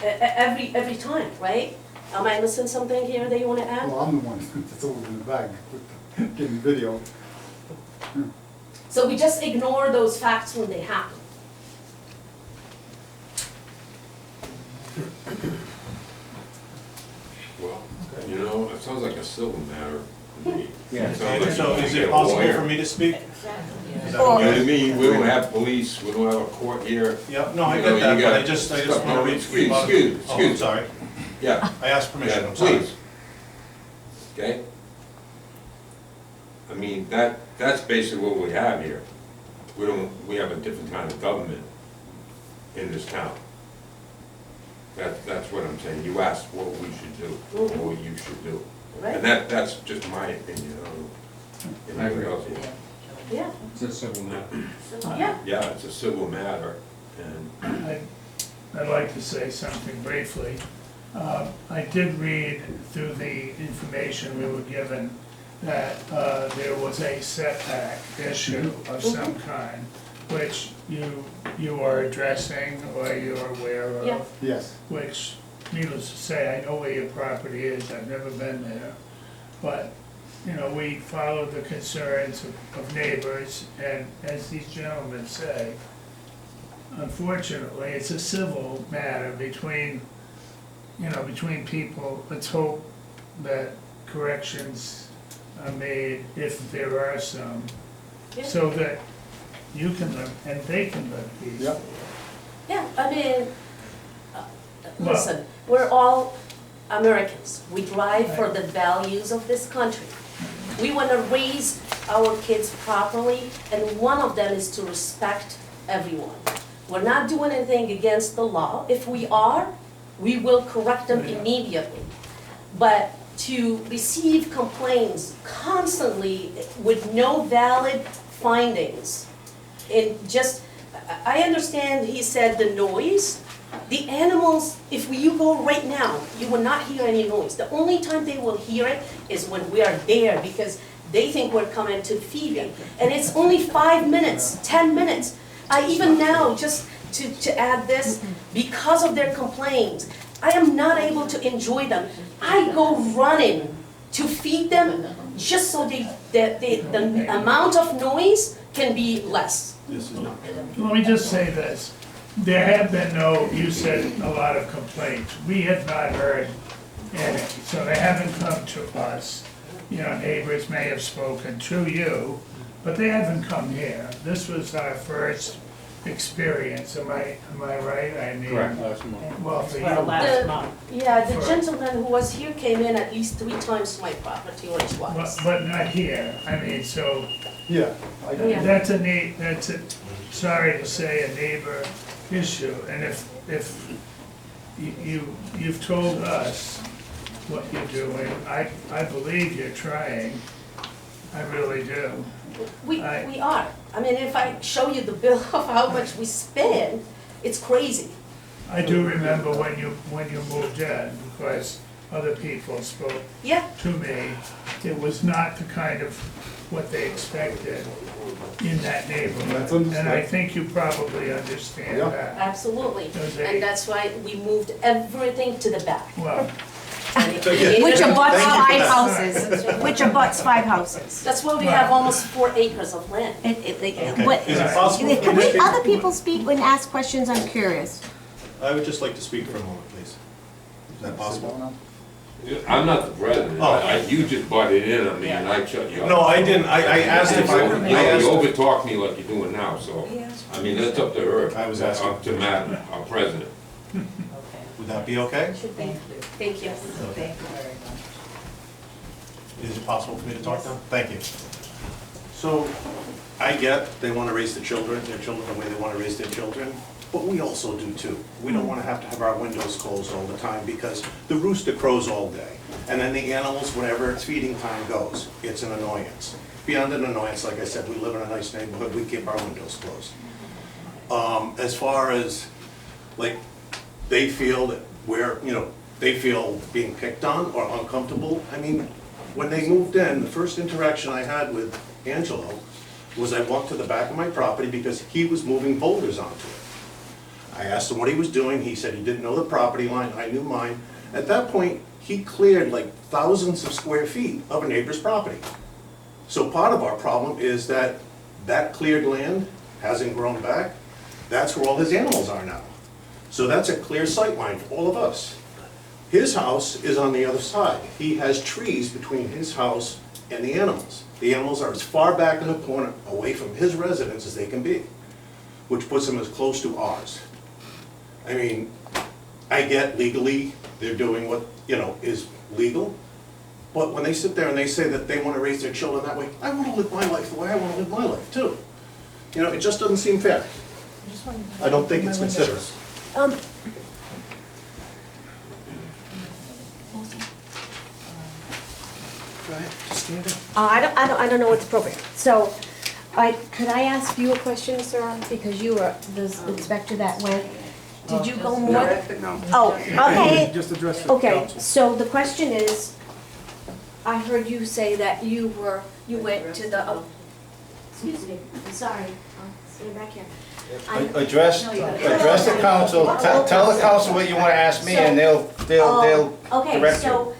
every time, right? Am I missing something here that you want to add? Well, I'm the one that's over in the bag getting video. So we just ignore those facts when they happen. Well, you know, it sounds like a civil matter to me. Yeah. It sounds like So you is get it a possible lawyer. for me to speak? You know what I mean? We don't have police, we don't have a court here. Yeah, no, I You know, get that, you but I got just stuff want to going- read. Excuse, Oh, I'm sorry. Yeah. I asked permission, Yeah, I'm sorry. please. Okay? I mean, that's basically what we have here. We have a different kind of government in this town. That's what I'm saying. You asked what we should do, or what you should do. Right. And that's just my opinion. Anybody else? Yeah. It's a civil matter. Yeah. Yeah, it's a civil matter, and I'd like to say something briefly. I did read through the information we were given that there was a setback issue of some kind, which you are addressing or you're aware of. Yeah. Yes. Which, needless to say, I know where your property is, I've never been there. But, you know, we followed the concerns of neighbors, and as these gentlemen say, unfortunately, it's a civil matter between, between people. Let's hope that corrections are made, if there are some, Yeah. so that you can live and they can live peacefully. Yep. Yeah, I mean, listen, we're all Americans. We drive for the values of this country. We want to raise our kids properly, and one of them is to respect everyone. We're not doing anything against the law. If we are, we will correct them immediately. But to receive complaints constantly with no valid findings, I understand he said the noise. The animals, if you go right now, you will not hear any noise. The only time they will hear it is when we are there, because they think we're coming to feed them. And it's only 5 minutes, 10 minutes. Even now, just to add this, because of their complaints, I am not able to enjoy them. I go running to feed them just so the amount of noise can be less. Let me just say this. There have been you said a lot of complaints. We have not heard any, so they haven't come to us. Neighbors may have spoken to you, but they haven't come here. This was our first experience, am I right? I mean, Correct, last month. well, for you. last month. Yeah, the gentleman who was here came in at least 3 times to my property, or twice. But not here. I mean, so Yeah. Yeah. that's sorry to say, a neighbor issue. And if you've told us what you're doing, I believe you're trying. I really do. We are. I mean, if I show you the bill of how much we spend, it's crazy. I do remember when you moved in, because other people spoke Yeah. to me. It was not the kind of what they expected in that neighborhood. That's understood. And I think you probably understand Yeah. that. Absolutely. Those And eight. that's why we moved everything to the back. Well, Which abuts Thank you for 5 that. houses, which abuts 5 houses. That's why we have almost 4 acres of land. What- Is it possible for Can me to speak? other people speak and ask questions? I'm curious. I would just like to speak for a moment, please. Is that possible? I'm not the president. Oh. You just butted in on me and I shut you up. No, I didn't. I asked if I would. You know, you overtalked me like you're doing now, so, I mean, that's up to her. I was asking. Up to Matt, our president. Okay, Would that be okay? thank you. Thank you. Thank you very much. Is it possible for me to talk now? Thank you. So, I get they want to raise their children the way they want to raise their children, but we also do too. We don't want to have our windows closed all the time because the rooster crows all day. And then the animals, whenever it's feeding time goes, it's an annoyance. Beyond an annoyance, like I said, we live in a nice neighborhood, we keep our windows closed. As far as, like, they feel that they feel being picked on or uncomfortable, I mean, when they moved in, the first interaction I had with Angelo was I walked to the back of my property because he was moving boulders onto it. I asked him what he was doing, he said he didn't know the property line, I knew mine. At that point, he cleared like thousands of square feet of a neighbor's property. So part of our problem is that that cleared land hasn't grown back. That's where all his animals are now. So that's a clear sight line for all of us. His house is on the other side. He has trees between his house and the animals. The animals are as far back in the corner away from his residence as they can be, which puts them as close to ours. I mean, I get legally they're doing what, you know, is legal, but when they sit there and they say that they want to raise their children that way, I want to live my life the way I want to live my life too. You know, it just doesn't seem fair. I don't think it's considerate. I don't know what's appropriate. So, could I ask you a question, sir? Because you were the inspector that went. Did you go more? No. Oh, okay. Just address the Okay, council. so the question is, I heard you say that you went to the, excuse me, I'm sorry, stand back here. Address the council, tell the council what you wanna ask me, and they'll Okay, direct you. so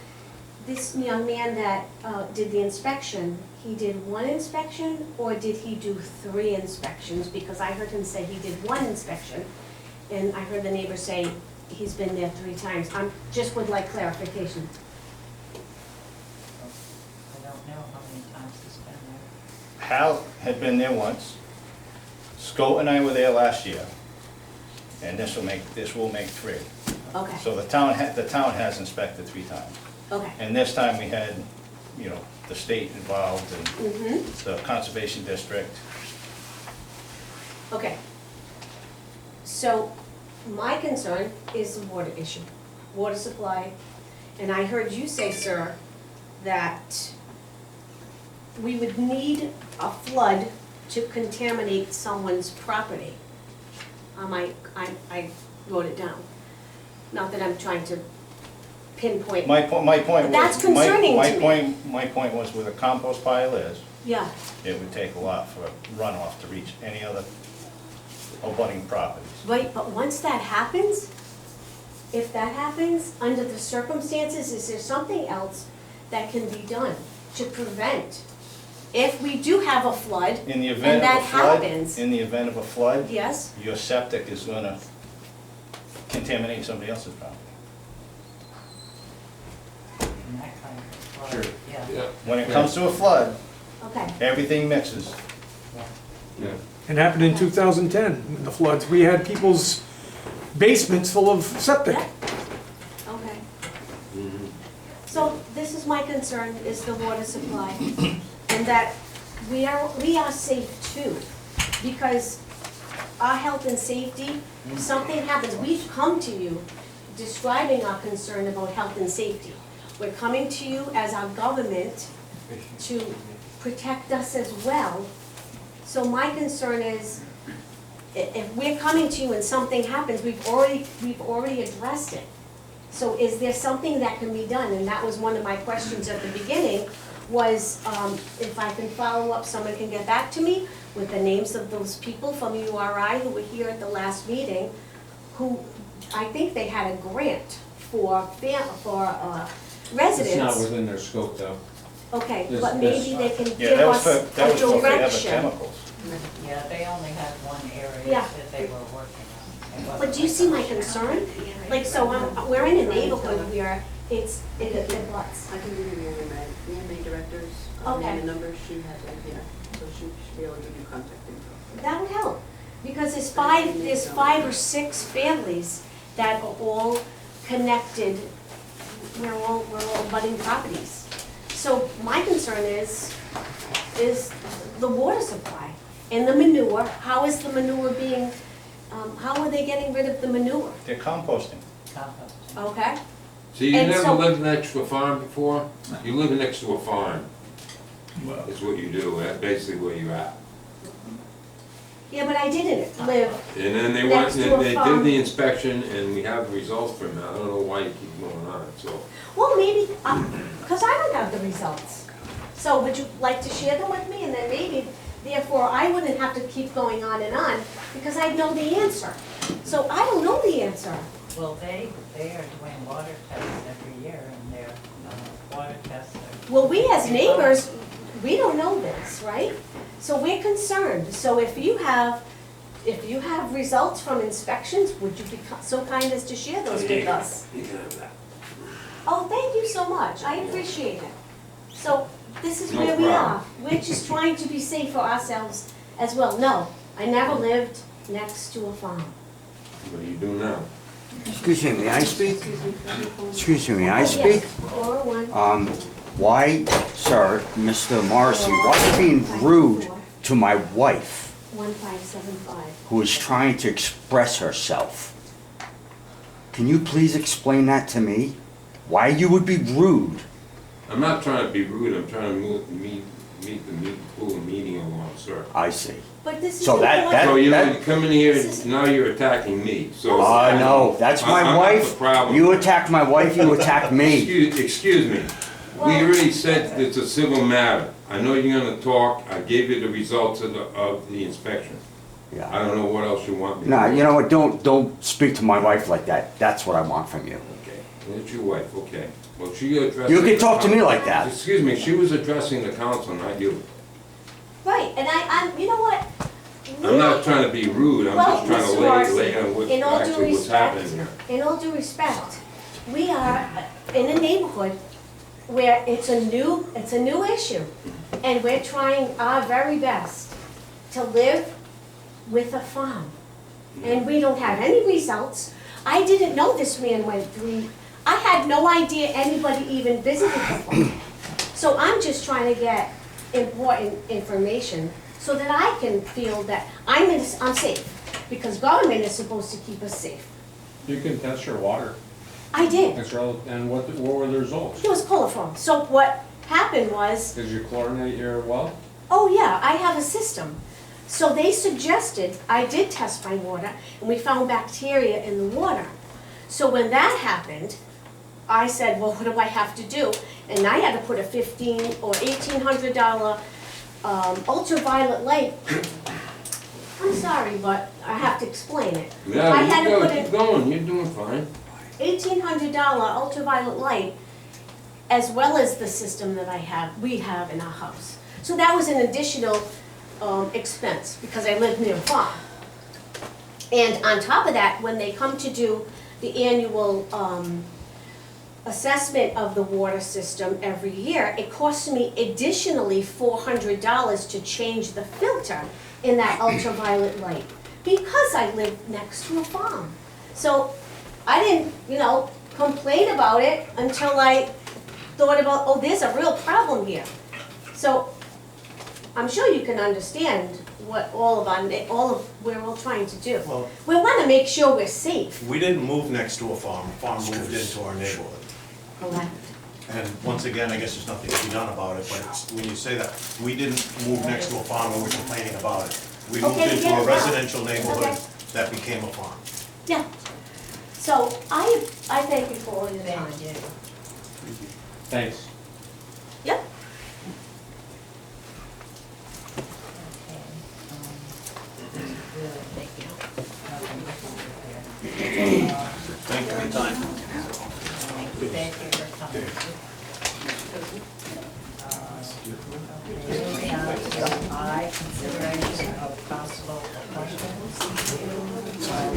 this young man that did the inspection, he did one inspection, or did he do 3 inspections? Because I heard him say he did 1 inspection, and I heard the neighbor say he's been there 3 times. I just would like clarification. I don't know how many times he's been there. Hal had been there once. Scott and I were there last year, and this will make 3. Okay, So the town has inspected 3 times. okay. And this time we had, you know, the state involved and Mm-hmm, the conservation district. okay. So, my concern is the water issue, water supply. And I heard you say, sir, that we would need a flood to contaminate someone's property. I wrote it down. Not that I'm trying to pinpoint. My point was. That's concerning my to me. My point was where the compost pile is, Yeah, it would take a lot for runoff to reach any other abutting properties. right, but once that happens, if that happens, under the circumstances, is there something else that can be done to prevent? If we do have a flood, In the and event that of a flood, happens, in the event of a flood, yes, your septic is gonna contaminate somebody else's property. In that kind of flood, Sure. yeah. Yeah, When it comes to a flood, okay, everything mixes. yeah. It happened in 2010, when the floods. We had people's basements full of septic. yeah, okay. So this is my concern, is the water supply, and that we are safe too, because our health and safety, if something happens, we've come to you describing our concern about health and safety. We're coming to you as our government to protect us as well. So my concern is, if we're coming to you and something happens, we've already addressed it. So is there something that can be done? And that was one of my questions at the beginning, was if I can follow up, someone can get back to me with the names of those people from URI who were here at the last meeting, who, I think they had a grant for residents. It's not within their scope though. Okay, This- but maybe they can Yeah, give that was us for, a that was for forever direction. chemicals. Yeah, they only had one area Yeah. that they were working on. It But wasn't do you like see a- my concern? Like, so we're in a neighborhood where it abuts. I can give you the EMA director's Okay. name and number, she has it here, so she should be able to give you contact info. That would help, because there's 5 or 6 families that are all connected, we're all budding properties. So my concern is the water supply and the manure. How is the manure being, how are they getting rid of the manure? They're composting. Compost. Okay? See, you And never so- lived next to a farm before? You live next to a farm, Well, is what you do, that's basically where you're at. Yeah, but I didn't live, And then they went, Next to a and they farm. did the inspection, and we have results from it, I don't know why you keep going on, so. Well, maybe, because I don't have the results. So would you like to share them with me? And then maybe, therefore, I wouldn't have to keep going on and on because I'd know the answer. So I don't know the answer. Well, they are doing water tests every year, and their water tests are. Well, we as neighbors, we don't know this, right? So we're concerned. So if you have results from inspections, would you be so kind as to share those with us? You can have that. Oh, thank you so much. I appreciate it. So this is No where we are. problem. We're just trying to be safe for ourselves as well. No, I never lived next to a farm. What do you do now? Excuse me, may I speak? Excuse me, may I speak? Yes, 401. Why, sir, Mr. Morrissey, why are you being rude to my wife 1575. who is trying to express herself? Can you please explain that to me? Why you would be rude? I'm not trying to be rude, I'm trying to pull a meeting along, sir. I see. But this is. So that- So you that- come in here, now you're attacking me, so. No, that's my I'm not the wife. problem. You attacked my wife, you attacked me. Excuse me. We already said it's a civil matter. I know you're gonna talk, I gave you the results of the inspection. I Yeah. don't know what else you want me to do. Nah, you know what, don't speak to my wife like that. That's what I want from you. Okay, that's your wife, okay. Well, she addressed. You can talk to me like that. Excuse me, she was addressing the council, not you. Right, and I'm, you know what? I'm not trying to be rude, I'm just trying to Mr. Morrissey, lay on what's in all due actually what's happening respect, here. in all due respect, we are in a neighborhood where it's a new issue. And we're trying our very best to live with a farm. And we don't have any results. I didn't know this man went through, I had no idea anybody even visited the farm. So I'm just trying to get important information so that I can feel that I'm safe. Because government is supposed to keep us safe. You can test your water. I did. And what were the results? It was coliform. So what happened was, Did you chlorinate your well? oh yeah, I have a system. So they suggested, I did test my water, and we found bacteria in the water. So when that happened, I said, well, what do I have to do? And I had to put a $1,500 or $1,800 ultraviolet light. I'm sorry, but I have to explain it. I had to put Keep going, you're doing fine. $1,800 ultraviolet light, as well as the system that we have in our house. So that was an additional expense, because I live near a farm. And on top of that, when they come to do the annual assessment of the water system every year, it costs me additionally $400 to change the filter in that ultraviolet light, because I live next to a farm. So I didn't, complain about it until I thought about, oh, there's a real problem here. So I'm sure you can understand what we're all trying to do. Well- We want to make sure we're safe. We didn't move next to a farm moved into our neighborhood. Correct. And once again, I guess there's nothing to be done about it, but when you say that, we didn't move next to a farm and we're complaining about it. We moved Okay, into yeah, a yeah. residential neighborhood Okay. that became a farm. Yeah. So I thank you for all your time. Thank you. Thanks. Yep. Really, thank you. Thank you for your time. Thank you for coming. Moving on to I, consideration of possible appointments.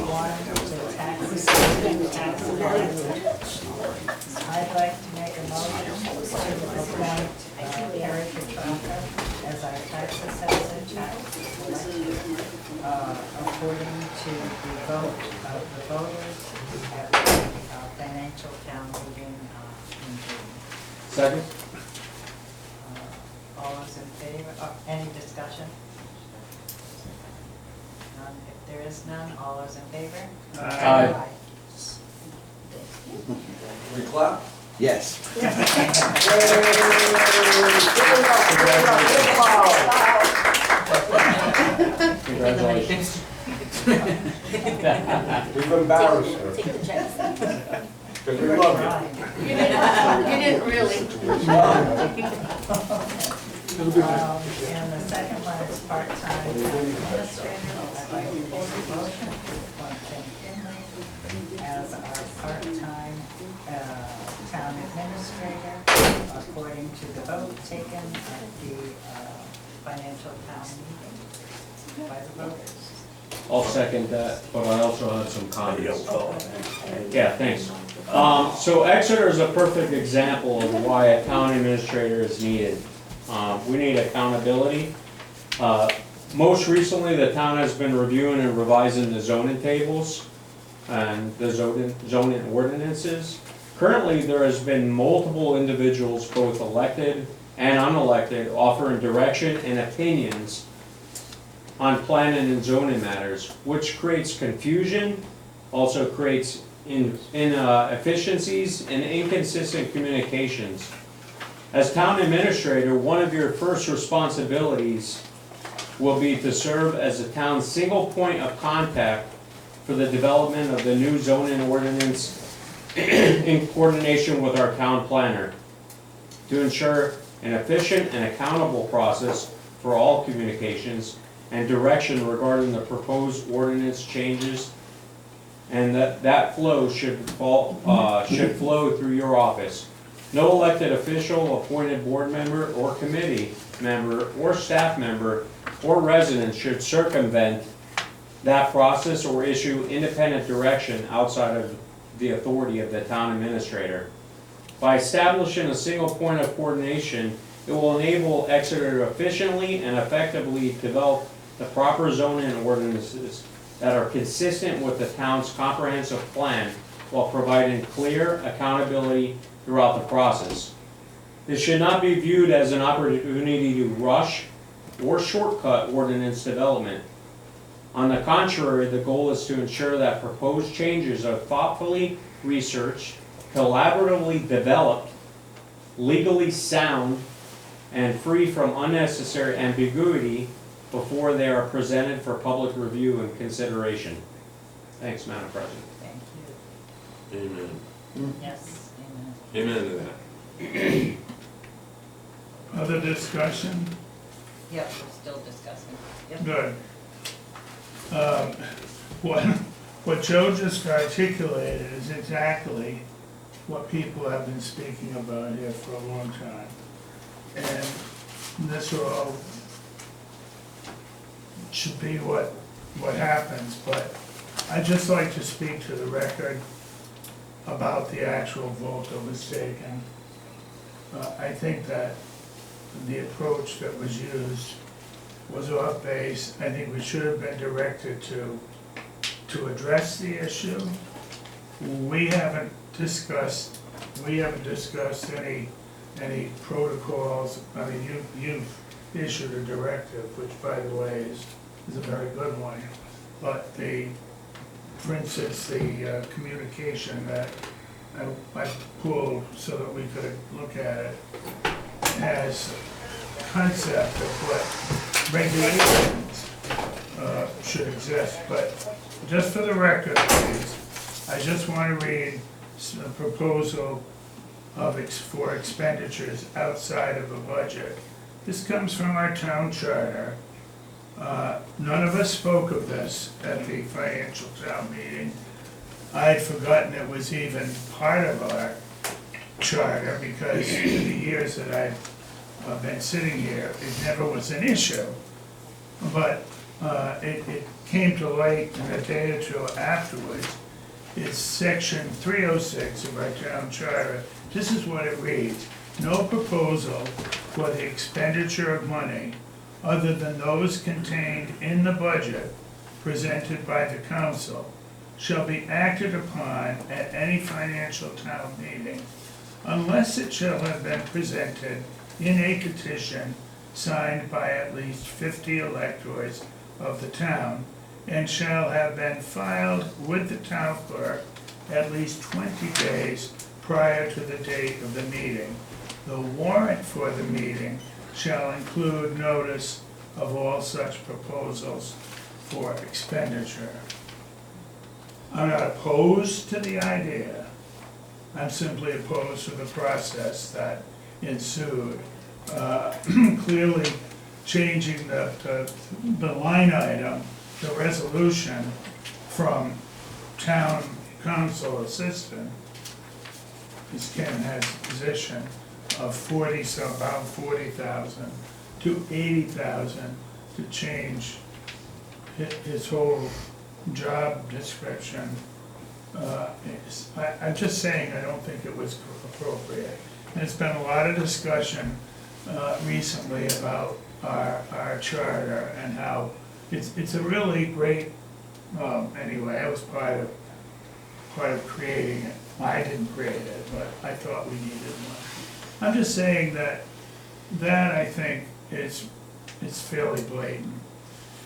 One, to tax assessment, tax abatement. I'd like to make a motion to appoint Eric Petraka as our tax assessor, tax collector, according to the vote of the voters at the financial town meeting in June. Second? All those in favor, any discussion? None, if there is none, all those in favor? Aye. We clap? Yes. Congratulations. We've embarrassed her. Take the checks. We love you. You didn't really. And the second one is part-time administrator. I'd like to make a motion to appoint Tim Finley as our part-time town administrator according to the vote taken at the financial town meeting by the voters. I'll second that, but I also had some comments. Yeah, thanks. So Exeter is a perfect example of why a town administrator is needed. We need accountability. Most recently, the town has been reviewing and revising the zoning tables and the zoning ordinances. Currently, there has been multiple individuals, both elected and unelected, offering direction and opinions on planning and zoning matters, which creates confusion, also creates inefficiencies and inconsistent communications. As town administrator, one of your first responsibilities will be to serve as the town's single point of contact for the development of the new zoning ordinance in coordination with our town planner, to ensure an efficient and accountable process for all communications and direction regarding the proposed ordinance changes, and that flow should flow through your office. No elected official, appointed board member, or committee member, or staff member, or resident should circumvent that process or issue independent direction outside of the authority of the town administrator. By establishing a single point of coordination, it will enable Exeter to efficiently and effectively develop the proper zoning ordinances that are consistent with the town's comprehensive plan while providing clear accountability throughout the process. This should not be viewed as an opportunity to rush or shortcut ordinance development. On the contrary, the goal is to ensure that proposed changes are thoughtfully researched, collaboratively developed, legally sound, and free from unnecessary ambiguity before they are presented for public review and consideration. Thanks, Madam President. Thank you. Amen. Yes, amen. Amen to that. Other discussion? Yep, we're still discussing. Yep. Good. What Joe just articulated is exactly what people have been speaking about here for a long time. And this all should be what happens, but I'd just like to speak to the record about the actual vote that was taken. I think that the approach that was used was off base. I think we should have been directed to address the issue. We haven't discussed any protocols. I mean, you've issued a directive, which by the way is a very good one. But for instance, the communication that I pulled so that we could look at it has concept of what regulations should exist. But just for the record, please, I just want to read a proposal for expenditures outside of a budget. This comes from our town charter. None of us spoke of this at the financial town meeting. I had forgotten it was even part of our charter because in the years that I've been sitting here, it never was an issue. But it came to light in a day or two afterwards. It's section 306 of our town charter. This is what it reads. No proposal for the expenditure of money other than those contained in the budget presented by the council shall be acted upon at any financial town meeting unless it shall have been presented in a petition signed by at least 50 electors of the town and shall have been filed with the town clerk at least 20 days prior to the date of the meeting. The warrant for the meeting shall include notice of all such proposals for expenditure. I'm not opposed to the idea I'm simply opposed to the process that ensued. Clearly changing the line item, the resolution from town council assistant, as Ken has position, of 40, so about 40,000 to 80,000 to change his whole job description. I'm just saying, I don't think it was appropriate. There's been a lot of discussion recently about our charter and how it's a really great, anyway, I was part of creating it. I didn't create it, but I thought we needed one. I'm just saying that I think it's fairly blatant.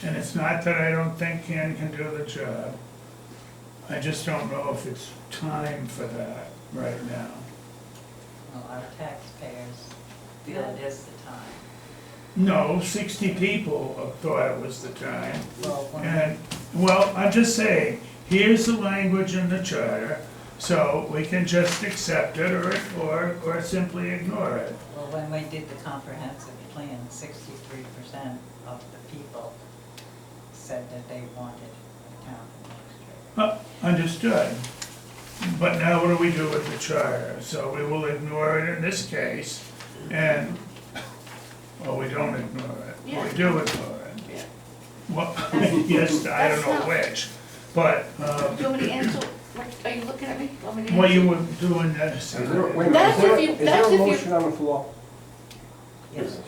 And it's not that I don't think Ken can do the job. I just don't know if it's time for that right now. Well, our taxpayers feel it is the time. No, 60 people thought it was the time. Well, And, well, I'm just saying, here's the language in the charter, so we can just accept it or simply ignore it. Well, when we did the comprehensive plan, 63% of the people said that they wanted a town administrator. Understood. But now what do we do with the charter? So we will ignore it in this case, and, well, we don't ignore it. Yeah. We do ignore it. Yeah. Well, yes, I don't know which, but, Do you want me to answer? Are you looking at me? Want me to well, you answer? were doing this. Is there, wait a minute, That's if you- is there that's a if you- motion on the floor? Yes,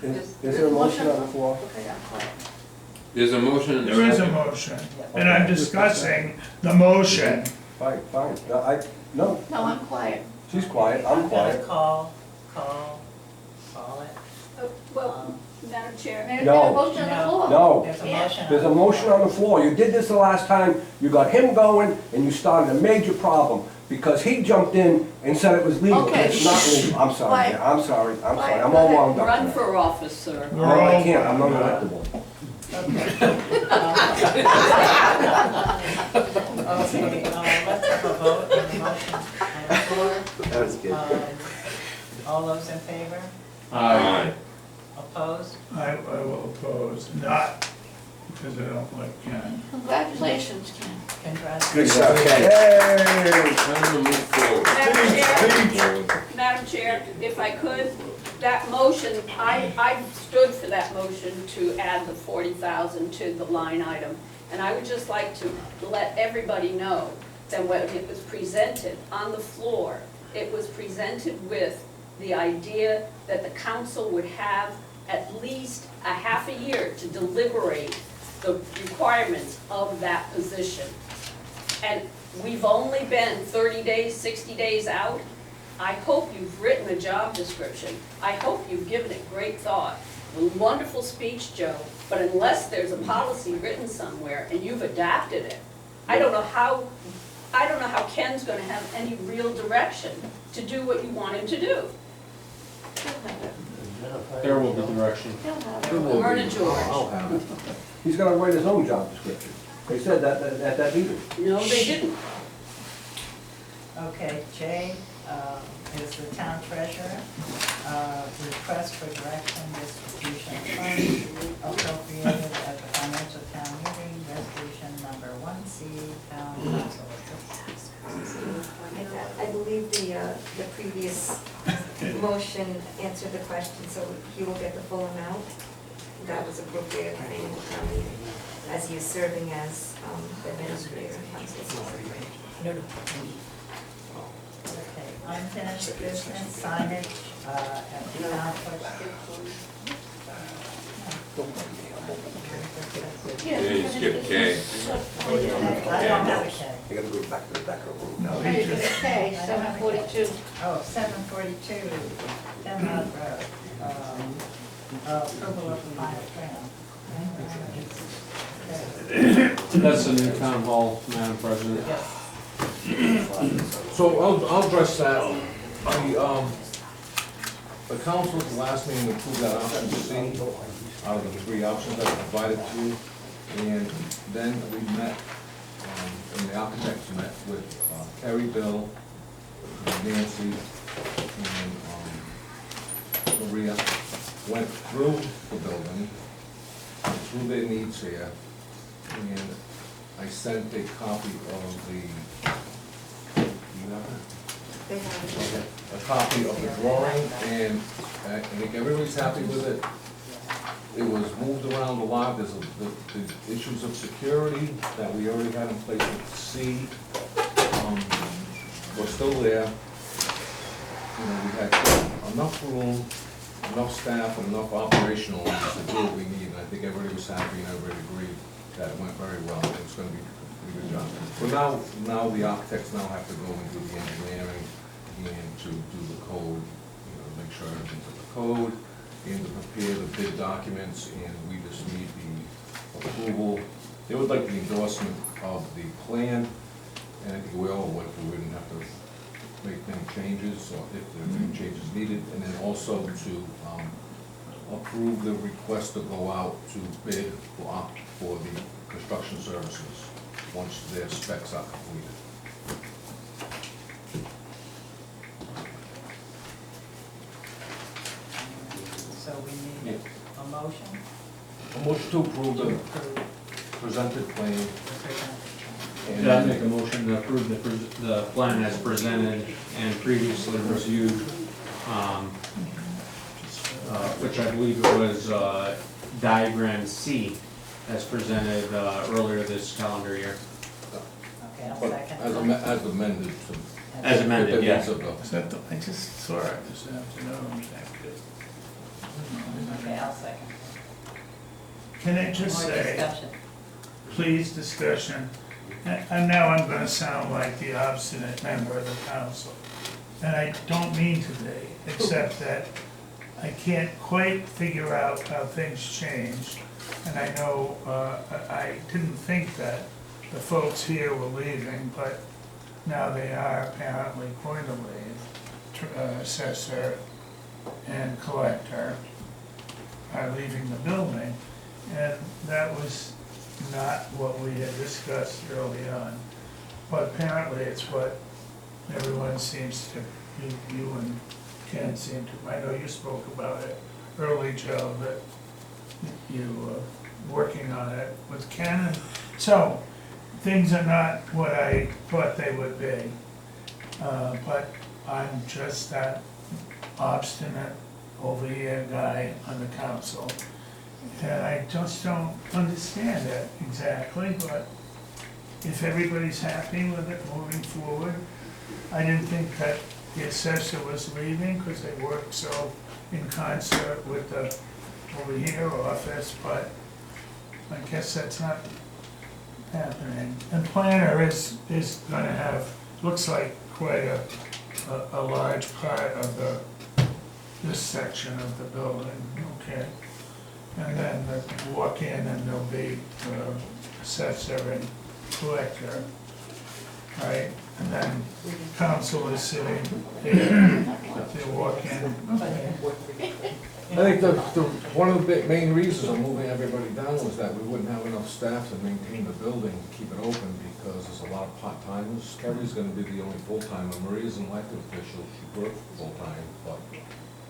we did. Is there a motion on the floor? Okay, I'm quiet. There's a motion and a There is a second. motion, and I'm discussing the motion. Fine. No, No, I'm quiet. she's quiet, I'm I'm quiet. gonna call it. Well, Madam Chair, there's No. a motion on the floor. No. There's a Yeah. motion. There's a motion on the floor. You did this the last time. You got him going and you started a major problem because he jumped in and said it was legal. Okay. It's not legal. I'm sorry, Quiet. yeah, I'm sorry. Quiet. I'm Go all ahead. wound up. Run tonight. for office, sir. We're No, I all- can't. I'm not electable. Okay, let's have a vote on the motion on the floor. That was good. All those in favor? Aye. Opposed? I will oppose, not because I don't like Ken. Congratulations, Ken. Congratulations. Good stuff, Ken. Yay! Time to move forward. Madam Chair, if I could, that motion, I stood for that motion to add the 40,000 to the line item. And I would just like to let everybody know that when it was presented on the floor, it was presented with the idea that the council would have at least a half a year to deliberate the requirements of that position. And we've only been 30 days, 60 days out. I hope you've written a job description. I hope you've given it great thought. Wonderful speech, Joe, but unless there's a policy written somewhere and you've adapted it, I don't know how Ken's gonna have any real direction to do what you want him to do. There will be direction. He'll have it. Myrna George. I'll have it. He's gonna write his own job description. They said that at that meeting. No, they didn't. Okay, Jay is the town treasurer. Request for direction, distribution of funds appropriated at the financial town meeting, resolution number 1C, town council. I believe the previous motion answered the question, so he will get the full amount. That was appropriated for annual town meeting, as he is serving as the administrator and council secretary. Okay, unfinished business signage at the town clerk. Yeah, you skipped K. I don't have a K. I gotta go back to the back of the room. No, Hey, he just, okay, 7:42. Oh, 742, Denmark Road, approval of the minor plan. That's the new town hall, Madam President. Yes. So I'll address that. The council at the last meeting approved that option C out of the three options that I provided to you. And then we met, and the architects met with Kerry, Bill, Nancy and Maria went through the building, through their needs here, and I sent a copy of the, you have it? They have Okay. A copy of the drawing, and I think everybody's happy with it. It was moved around a lot, there's the issues of security that we already had in place with C, were still there. You know, we had enough room, enough staff, and enough operational to do what we need, and I think everybody was happy and everybody agreed that it went very well, and it's gonna be a pretty good job. But now the architects now have to go and do the engineering and to do the code, you know, make sure everything's in the code, and to prepare the bid documents, and we just need the approval. They would like the endorsement of the plan, and I think we all went through, we didn't have to make any changes, or if there are any changes needed, and then also to approve the request to go out to bid for the construction services, once their specs are completed. So we need a motion? A motion to approve the presented plan. Did I make a motion to approve the plan as presented and previously reviewed, which I believe it was diagram C as presented earlier this calendar year. Okay, I'll But second. as amended. As amended, yes. Is that the, I just saw it this afternoon, thank you. Okay, I'll second. Can I just More say, discussion. please discussion, and now I'm gonna sound like the obstinate member of the council, and I don't mean to be, except that I can't quite figure out how things changed, and I know, I didn't think that the folks here were leaving, but now they are apparently going to leave. Assessor and collector are leaving the building, and that was not what we had discussed early on. But apparently it's what everyone seems to, you and Ken seem to, I know you spoke about it early, Joe, that you were working on it with Ken. And so, things are not what I thought they would be. But I'm just that obstinate over here guy on the council. And I just don't understand it exactly, but if everybody's happy with it moving forward, I didn't think that the assessor was leaving because they work so in concert with the over here office, but I guess that's not happening. And planner is gonna have, looks like quite a large part of this section of the building, okay? And then walk in and there'll be assessor and collector, right? And then council is sitting there, they walk in. I think one of the main reasons of moving everybody down was that we wouldn't have enough staff to maintain the building, keep it open, because there's a lot of part-timers. Kerry's gonna be the only full-timer, Maria's an elected official, she works full-time, but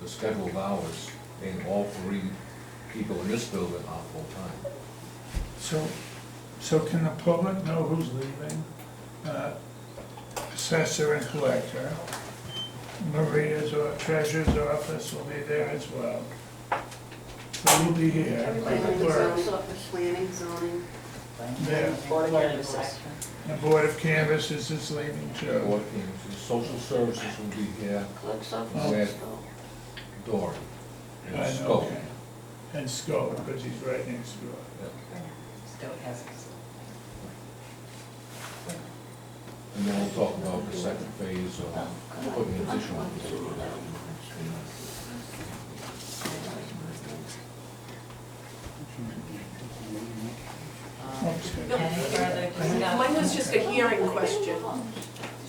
the scheduled hours, and all three people in this building are full-time. So can the public know who's leaving? Assessor and collector. Maria's or treasurer's office will be there as well. So we'll be here. Planning, zoning. Yeah. Board of Canvassers. The Board of Canvassers is leaving too. Board of Canvassers, social services will be here, Clerk's Oh. office. Dory, I and know, Scope. okay. And Scope, because he's right next door. Still has it. And then we'll talk about the second phase of putting additional. Any further discussion? Mine was just a hearing question.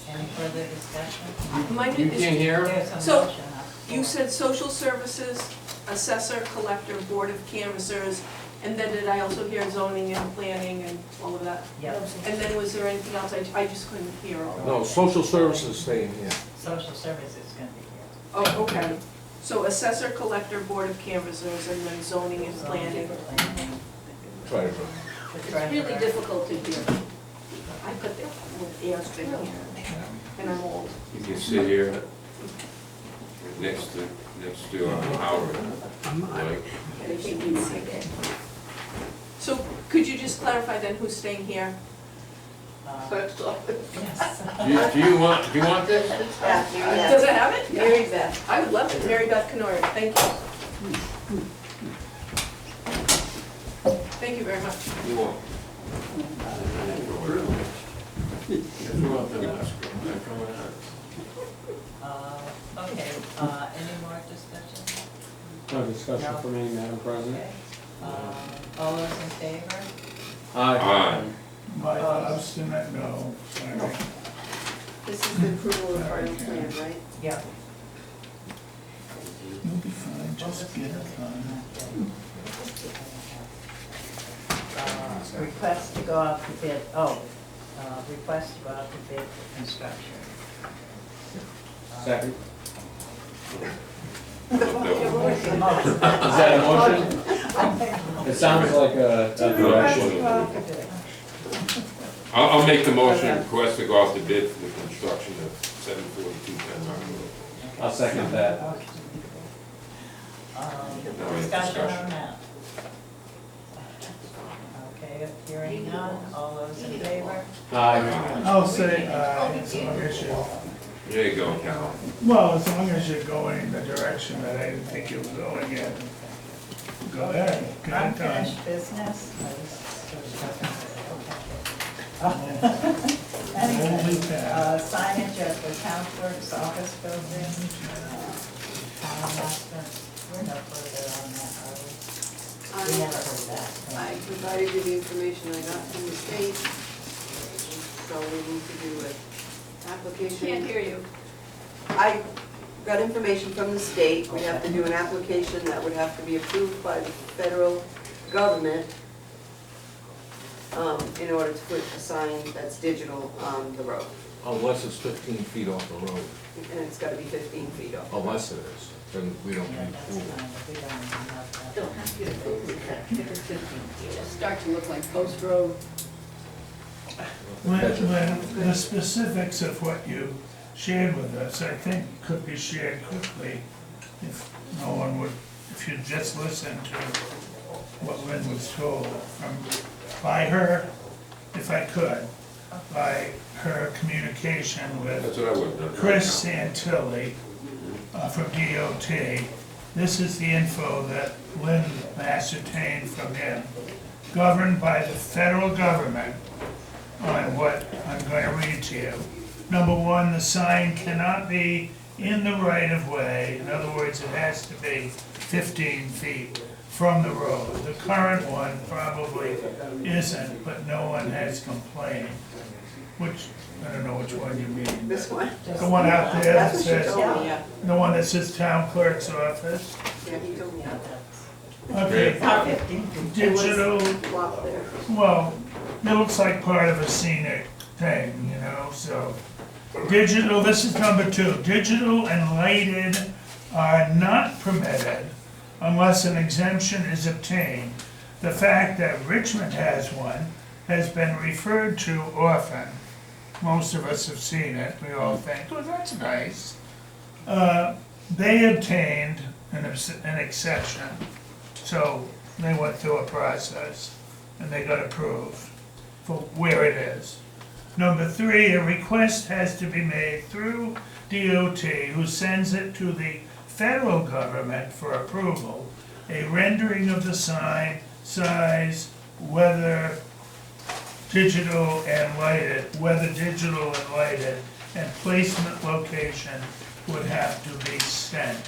Any further discussion? Mine You is- can't hear? There's a So, motion up. You said social services, assessor, collector, board of canvassers, And then did I also hear zoning and planning and all of that? Yep. And then was there anything else? I just couldn't hear all of it. No, social services staying here. Social services is gonna be here. Oh, okay. So assessor, collector, board of canvassers, and then zoning and planning. Try to. It's really difficult to hear. I put the ears big here, and I'm old. You can sit here next to Howard. Like, So could you just clarify then who's staying here? Clerk's office. do you want this? Yeah, Mary Does it Beth. have it? Mary Beth. I would love it. Mary Beth Canori, thank you. Thank you very much. You want? Okay, any more discussion? No discussion No. for me, Madam President? Okay. All those in favor? Aye. My obstinate no, sorry. This is the approval of final plan, right? Yep. You'll be fine, just get it done. Request to go out to bid, request to go out to bid for construction. Second. The motion. Is that a motion? It sounds like a direction. I'll make the motion, request to go off the bid for the construction of 742 Penn Rock Road. I'll second that. Discussion on that. Okay, hearing none, all those in favor? Aye. I'll say, as long as you, There you go, Cal. well, as long as you're going in the direction that I didn't think you were going in. Go ahead, get it done. Unfinished business? Holy cow. Signage at the town clerk's office building. Town master, we're no further on that, are we? We never heard that. I provided you the information I got from the state, so we need to do an application. Can't hear you. I got information from the state, we have to do an application that would have to be approved by the federal government in order to put a sign that's digital on the road. Unless it's 15 feet off the road. And it's gotta be 15 feet off. Unless it is, then we don't Yeah, need that's approval. fine, but we don't even have that. Don't have to get approved, if it's 15 feet. It'll start to look like post road. When the specifics of what you shared with us, I think could be shared quickly if no one would, if you just listen to what Lynn was told by her, if I could, by her communication That's with what I would have done. Chris Santilli from DOT. This is the info that Lynn ascertained from him, governed by the federal government on what I'm going to read to you. Number one, the sign cannot be in the right of way. In other words, it has to be 15 feet from the road. The current one probably isn't, but no one has complained. Which, I don't know which one you mean. This one? The one out there that That's what she says, told me, yeah. the one that says town clerk's office. Yeah, he told me that. Okay, Not 15 feet. digital, Block there. well, it looks like part of a scenic thing, you know, so. Digital, this is number two, digital and lighted are not permitted unless an exemption is obtained. The fact that Richmond has one has been referred to often. Most of us have seen it, we all think, oh, that's nice. They obtained an exception, so they went through a process and they got approved for where it is. Number three, a request has to be made through DOT, who sends it to the federal government for approval. A rendering of the sign, size, whether digital and lighted, and placement location would have to be sent.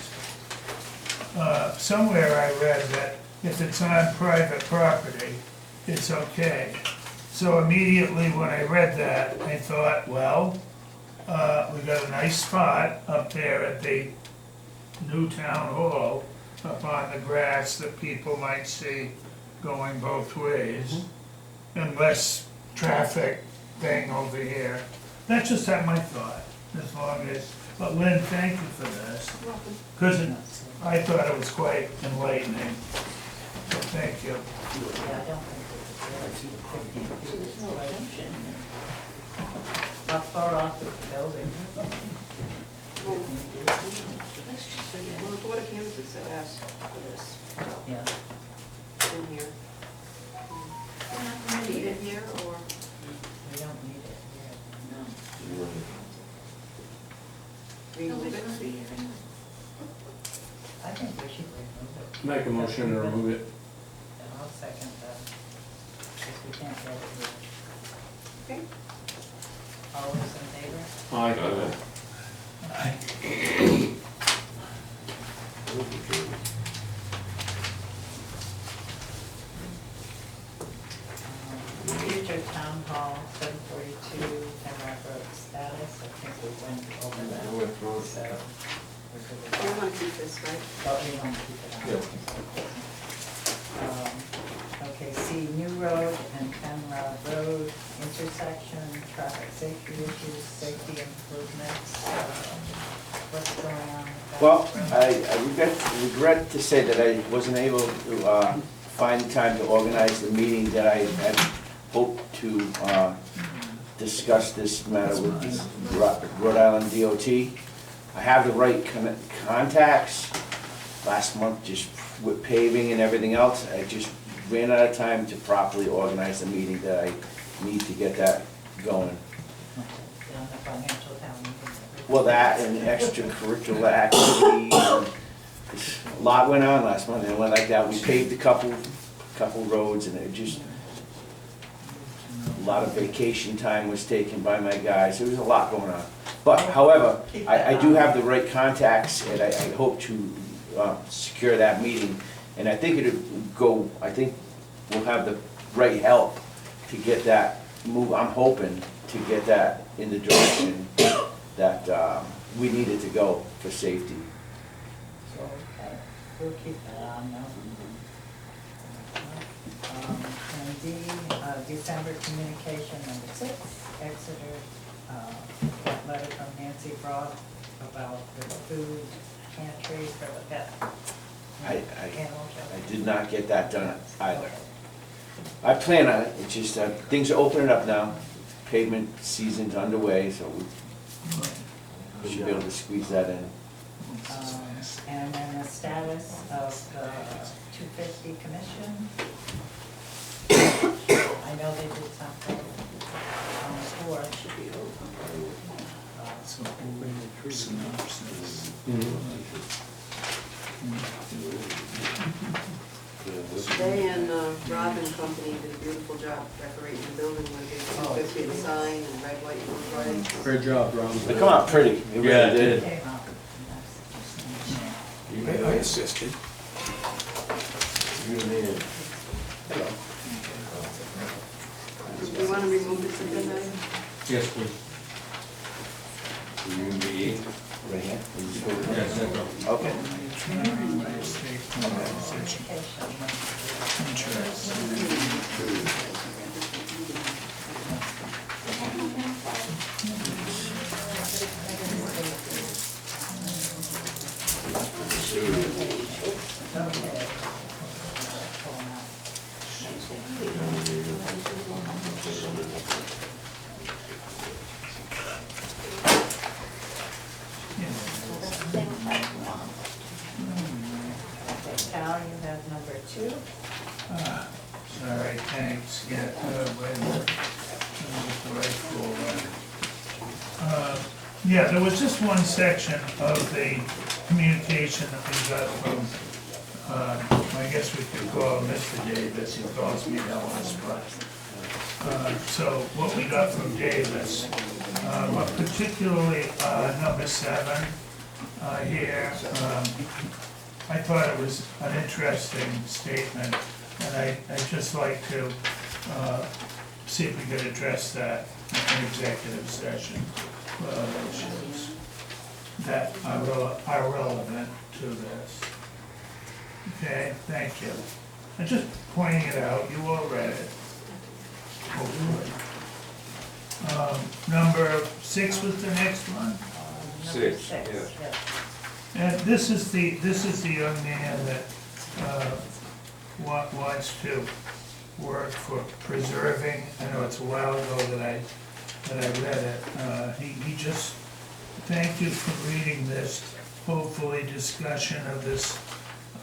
Somewhere I read that if it's on private property, it's okay. So immediately when I read that, I thought, well, we got a nice spot up there at the new town hall, up on the grass that people might see going both ways, and less traffic thing over here. That's just my thought, as long as, but Lynn, thank you for this, because I thought it was quite enlightening. So thank you. Yeah, I don't think it's 15 feet, it's like, how far off is the building? Well, the Board of Canvassers have asked for this Yeah. in here. Need it here, or? We don't need it here. Remove it? I think we should remove it. Make a motion to remove it. And I'll second that, because we can't get it here. Okay. All those in favor? Aye. Future town hall, 742, Penrock Road status, I think we went over that. We went through it. So, we're good with We that. want to keep this, right? But we want to keep it on. Okay, see, New Road and Penrod Road intersection, traffic safety issues, safety improvements, what's going on with that? Well, I regret to say that I wasn't able to find the time to organize the meeting that I had hoped to discuss this matter with the Rhode Island DOT. I have the right contacts. Last month, just with paving and everything else, I just ran out of time to properly organize the meeting that I need to get that going. On the financial town meeting. Well, that and extracurricular activities, and a lot went on last month, and it went like that. We paved a couple roads, and it just, a lot of vacation time was taken by my guys. There was a lot going on. But however, I do have the right contacts, and I hope to secure that meeting. And I think it'll go, I think we'll have the right help to get that move. I'm hoping to get that in the direction that we need it to go for safety. So, okay, we'll keep that on now. And D, December communication number 6, Exeter, that letter from Nancy Broad about the food pantry for the pet. I Animal shelter. did not get that done either. I plan on it, it's just that things are opening up now. Pavement season's underway, so we should be able to squeeze that in. And then the status of the 250 commission. I know they did something on the 4th. Should be over. Synopsis. They and Rob and company did a beautiful job decorating the building with the 250 sign and red, white, and white. Great job, Ron. They come out pretty, they Yeah, really it did. Came out. I assisted. Do you want to remove it to the night? Yes, please. Right here? Yes, that's all. Okay. Cal, you have number 2. Sorry, thanks, yeah, wait a minute. Yeah, there was just one section of the communication that we got from, I guess we could call Mr. Davis, he calls me Ellis, but, so what we got from Davis, but particularly, number 7, here, I thought it was an interesting statement, and I'd just like to see if we could address that in executive session, issues that are relevant to this. Okay, thank you. I'm just pointing it out, you all read it. Hopefully. Number 6 was the next one. Number 6, six, yes. yes. And this is the young man that wants to work for preserving, I know it's a while ago that I read it. He just, thank you for reading this, hopefully discussion of this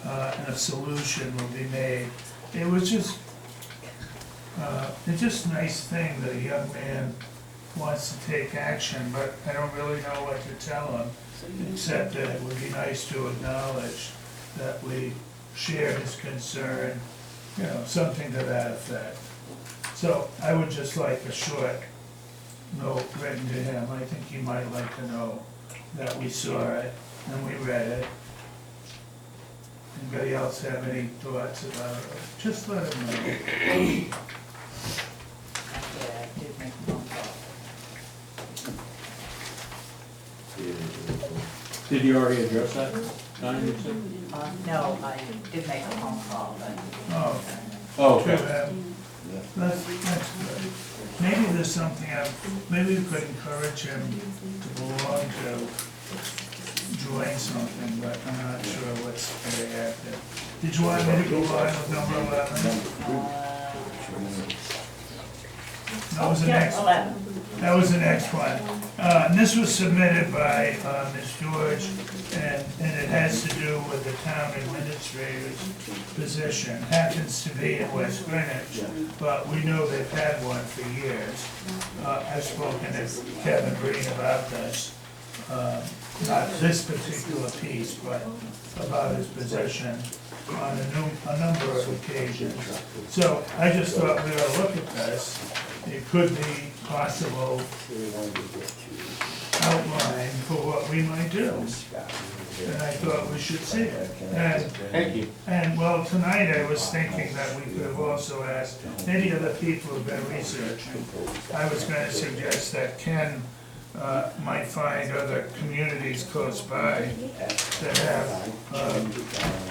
and a solution will be made. It was just, it's just a nice thing that a young man wants to take action, but I don't really know what to tell him, except that it would be nice to acknowledge that we share his concern, you know, something to that effect. So I would just like a short note written to him. I think he might like to know that we saw it and we read it. Anybody else have any thoughts about it? Just let him know. Yeah, I did make a phone call. Did you already address that, Donnie, you said? No, I did make a phone call, but. Oh, Oh, to okay. him. That's good. Maybe there's something, maybe we could encourage him to belong to, join something, but I'm not sure what's very active. Did you want me to go on with number 11? That was the next. 11. That was the next one. And this was submitted by Ms. George, and it has to do with the town administrator's position. Happens to be in West Greenwich, but we know they've had one for years. I've spoken to Kevin Breen about this, not this particular piece, but about his position on a number of occasions. So I just thought we ought to look at this. It could be possible outline for what we might do. And I thought we should see it. Thank you. And well, tonight I was thinking that we could have also asked, maybe other people have been researching. I was gonna suggest that Ken might find other communities close by that have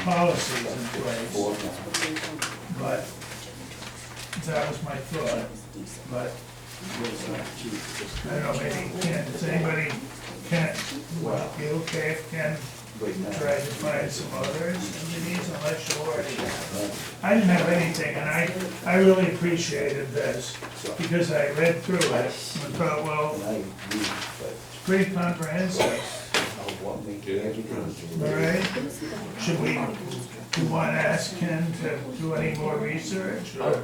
policies in place. But that was my thought, but I don't know, maybe Ken, does anybody, Ken, would it be okay if Ken tried to find some others in these, unless you already have? I didn't have anything, and I really appreciated this, because I read through it and thought, well, it's pretty comprehensive. All right, should we, do you want to ask Ken to do any more research, or not?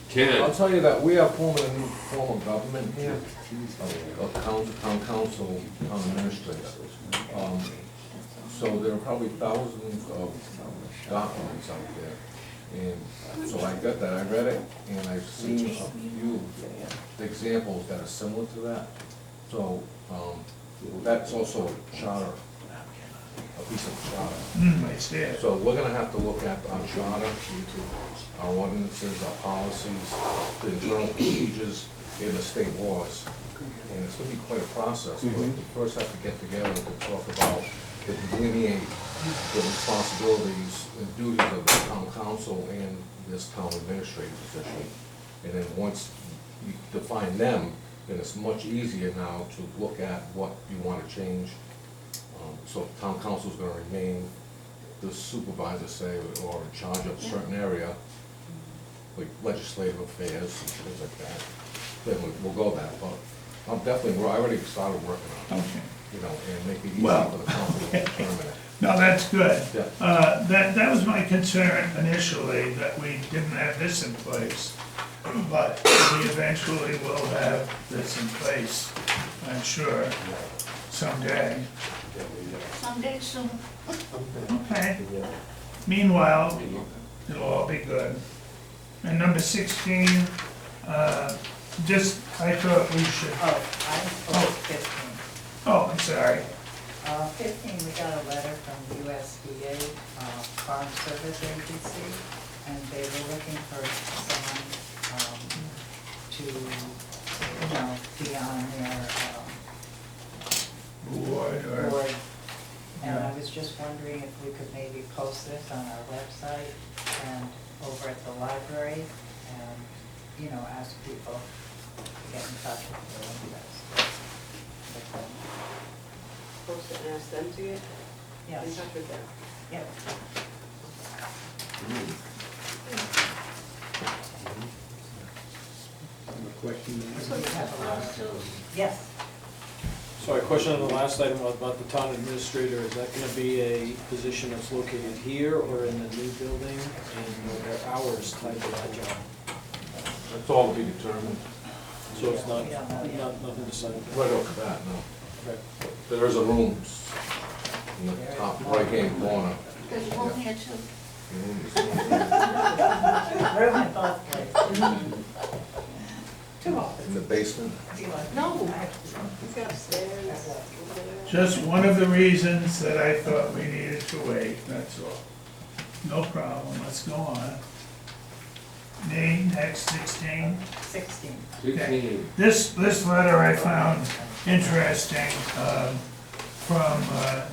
Ken, I'll tell you that we are forming a new form of government here, of town council, town administrators. So there are probably thousands of documents out there. And so I got that, I read it, and I've seen a few examples that are similar to that. So, that's also a charter, a piece of charter. I see it. So we're gonna have to look at our charter, our ordinances, our policies, the internal procedures, and the state laws. And it's gonna be quite a process, but we first have to get together to talk about, to delineate the responsibilities and duties of the town council and this town administrator position. And then once you define them, then it's much easier now to look at what you wanna change. So town council's gonna remain the supervisor, say, or in charge of a certain area, like legislative affairs and things like that. Then we'll go that, but I'm definitely, I already started working on it, Okay. you know, and make it easy Well, for the council to determine it. No, that's good. Yeah. That was my concern initially, that we didn't have this in place. But we eventually will have this in place, I'm sure, someday. Someday soon. Okay. Meanwhile, it'll all be good. And number 16, just, I thought we should, Oh, 15. oh, I'm sorry. 15, we got a letter from USDA, Farm Service Agency, and they were looking for someone to, be on their Board or board And Yeah. I was just wondering if we could maybe post this on our website and over at the library and, you know, ask people to get in touch with their interests. with them. Post it and ask them to get Yes. in touch with them. Yep. Yes. Sorry, question on the last item about the town administrator, is that gonna be a position that's located here or in the new building? And are there hours tied to that job? That's all to be determined. So it's not, Yeah, yeah. nothing decided? Right off the bat, no. Okay. There is a room in the top right-hand corner. Because you won't catch them. Room in both places. Too often. In the basement. No. He's got upstairs, over there. Just one of the reasons that I thought we needed to wait, that's all. No problem, let's go on. Name, next 16. 16. Okay. This letter I found interesting from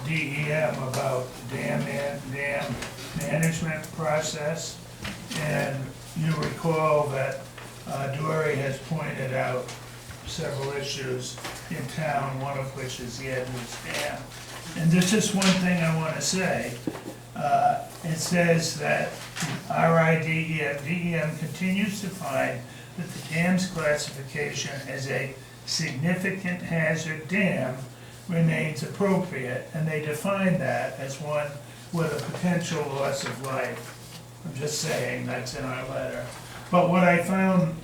DEM about dam management process. And you recall that Dory has pointed out several issues in town, one of which is the Edwards Dam. And this is one thing I want to say. It says that DEM continues to find that the dam's classification as a significant hazard dam remains appropriate, and they define that as one with a potential loss of life. I'm just saying, that's in our letter. But what I found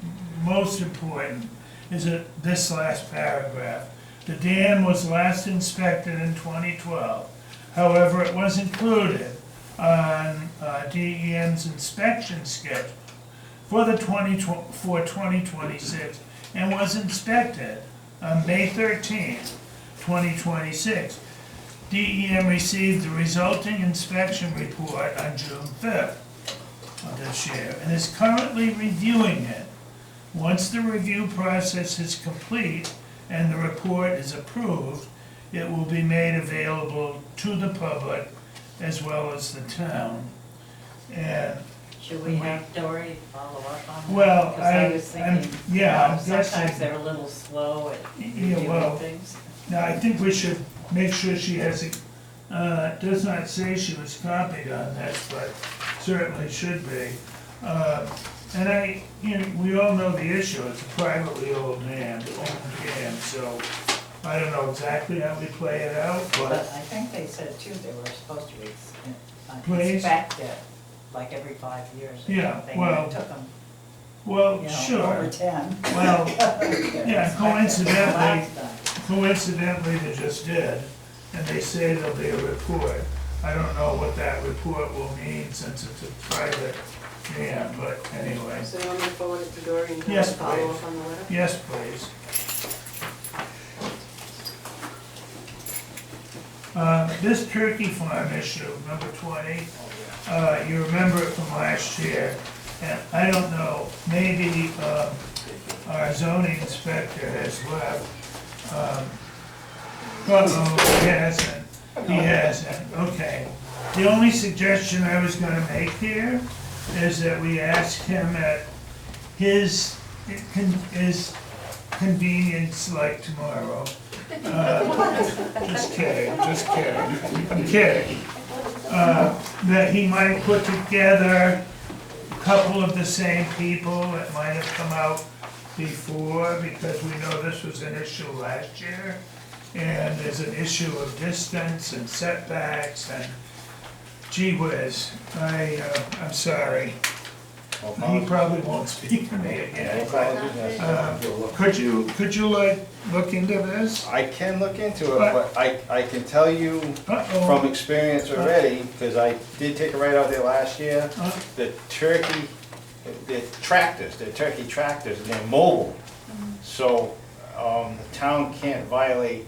most important is that this last paragraph. The dam was last inspected in 2012. However, it was included on DEM's inspection schedule for 2026 and was inspected on May 13, 2026. DEM received the resulting inspection report on June 5th of this year and is currently reviewing it. Once the review process is complete and the report is approved, it will be made available to the public as well as the town. And Should we have Dory follow up on that? Well, Because I was thinking, you know, I'm guessing. sometimes they're a little slow at Yeah, well, reviewing things. now, I think we should make sure she has, it does not say she was copied on this, but certainly should be. And we all know the issue, it's a privately owned dam, so I don't know exactly how we play it out, But but I think they said too, they were supposed to Please? inspect it like every 5 years or Yeah, something. well, It took them, well, you know, sure. over 10. Well, yeah, Last time. coincidentally, they just did, and they say there'll be a report. I don't know what that report will mean since it's a private dam, but anyway. So you want me to forward it to Dory and Yes, follow please. up on the letter? Yes, please. This turkey farm issue, number 20, you remember it from last year, and I don't know, maybe our zoning inspector has left. He hasn't, okay. The only suggestion I was gonna make here is that we ask him at his convenience, like tomorrow. Just kidding, I'm kidding. That he might put together a couple of the same people that might have come out before, because we know this was an issue last year. And there's an issue of distance and setbacks and gee whiz, I'm sorry. He probably won't speak to me again. Could you like look into this? I can look into it, but I can tell you from experience already, because I did take a ride out there last year, the turkey tractors, they're turkey tractors, and they're mobile. So the town can't violate,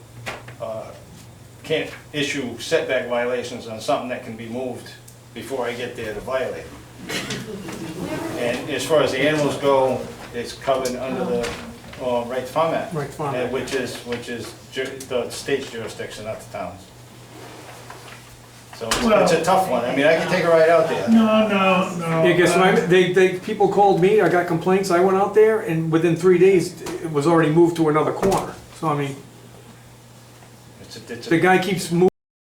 can't issue setback violations on something that can be moved before I get there to violate. And as far as the animals go, it's covered under the right to farm act. Right, farm act. Which is the state's jurisdiction, not the town's. So it's a tough one. I mean, I can take a ride out there. No. Yeah, guess what, people called me, I got complaints, I went out there, and within 3 days, it was already moved to another corner. So I mean, It's a the guy keeps moving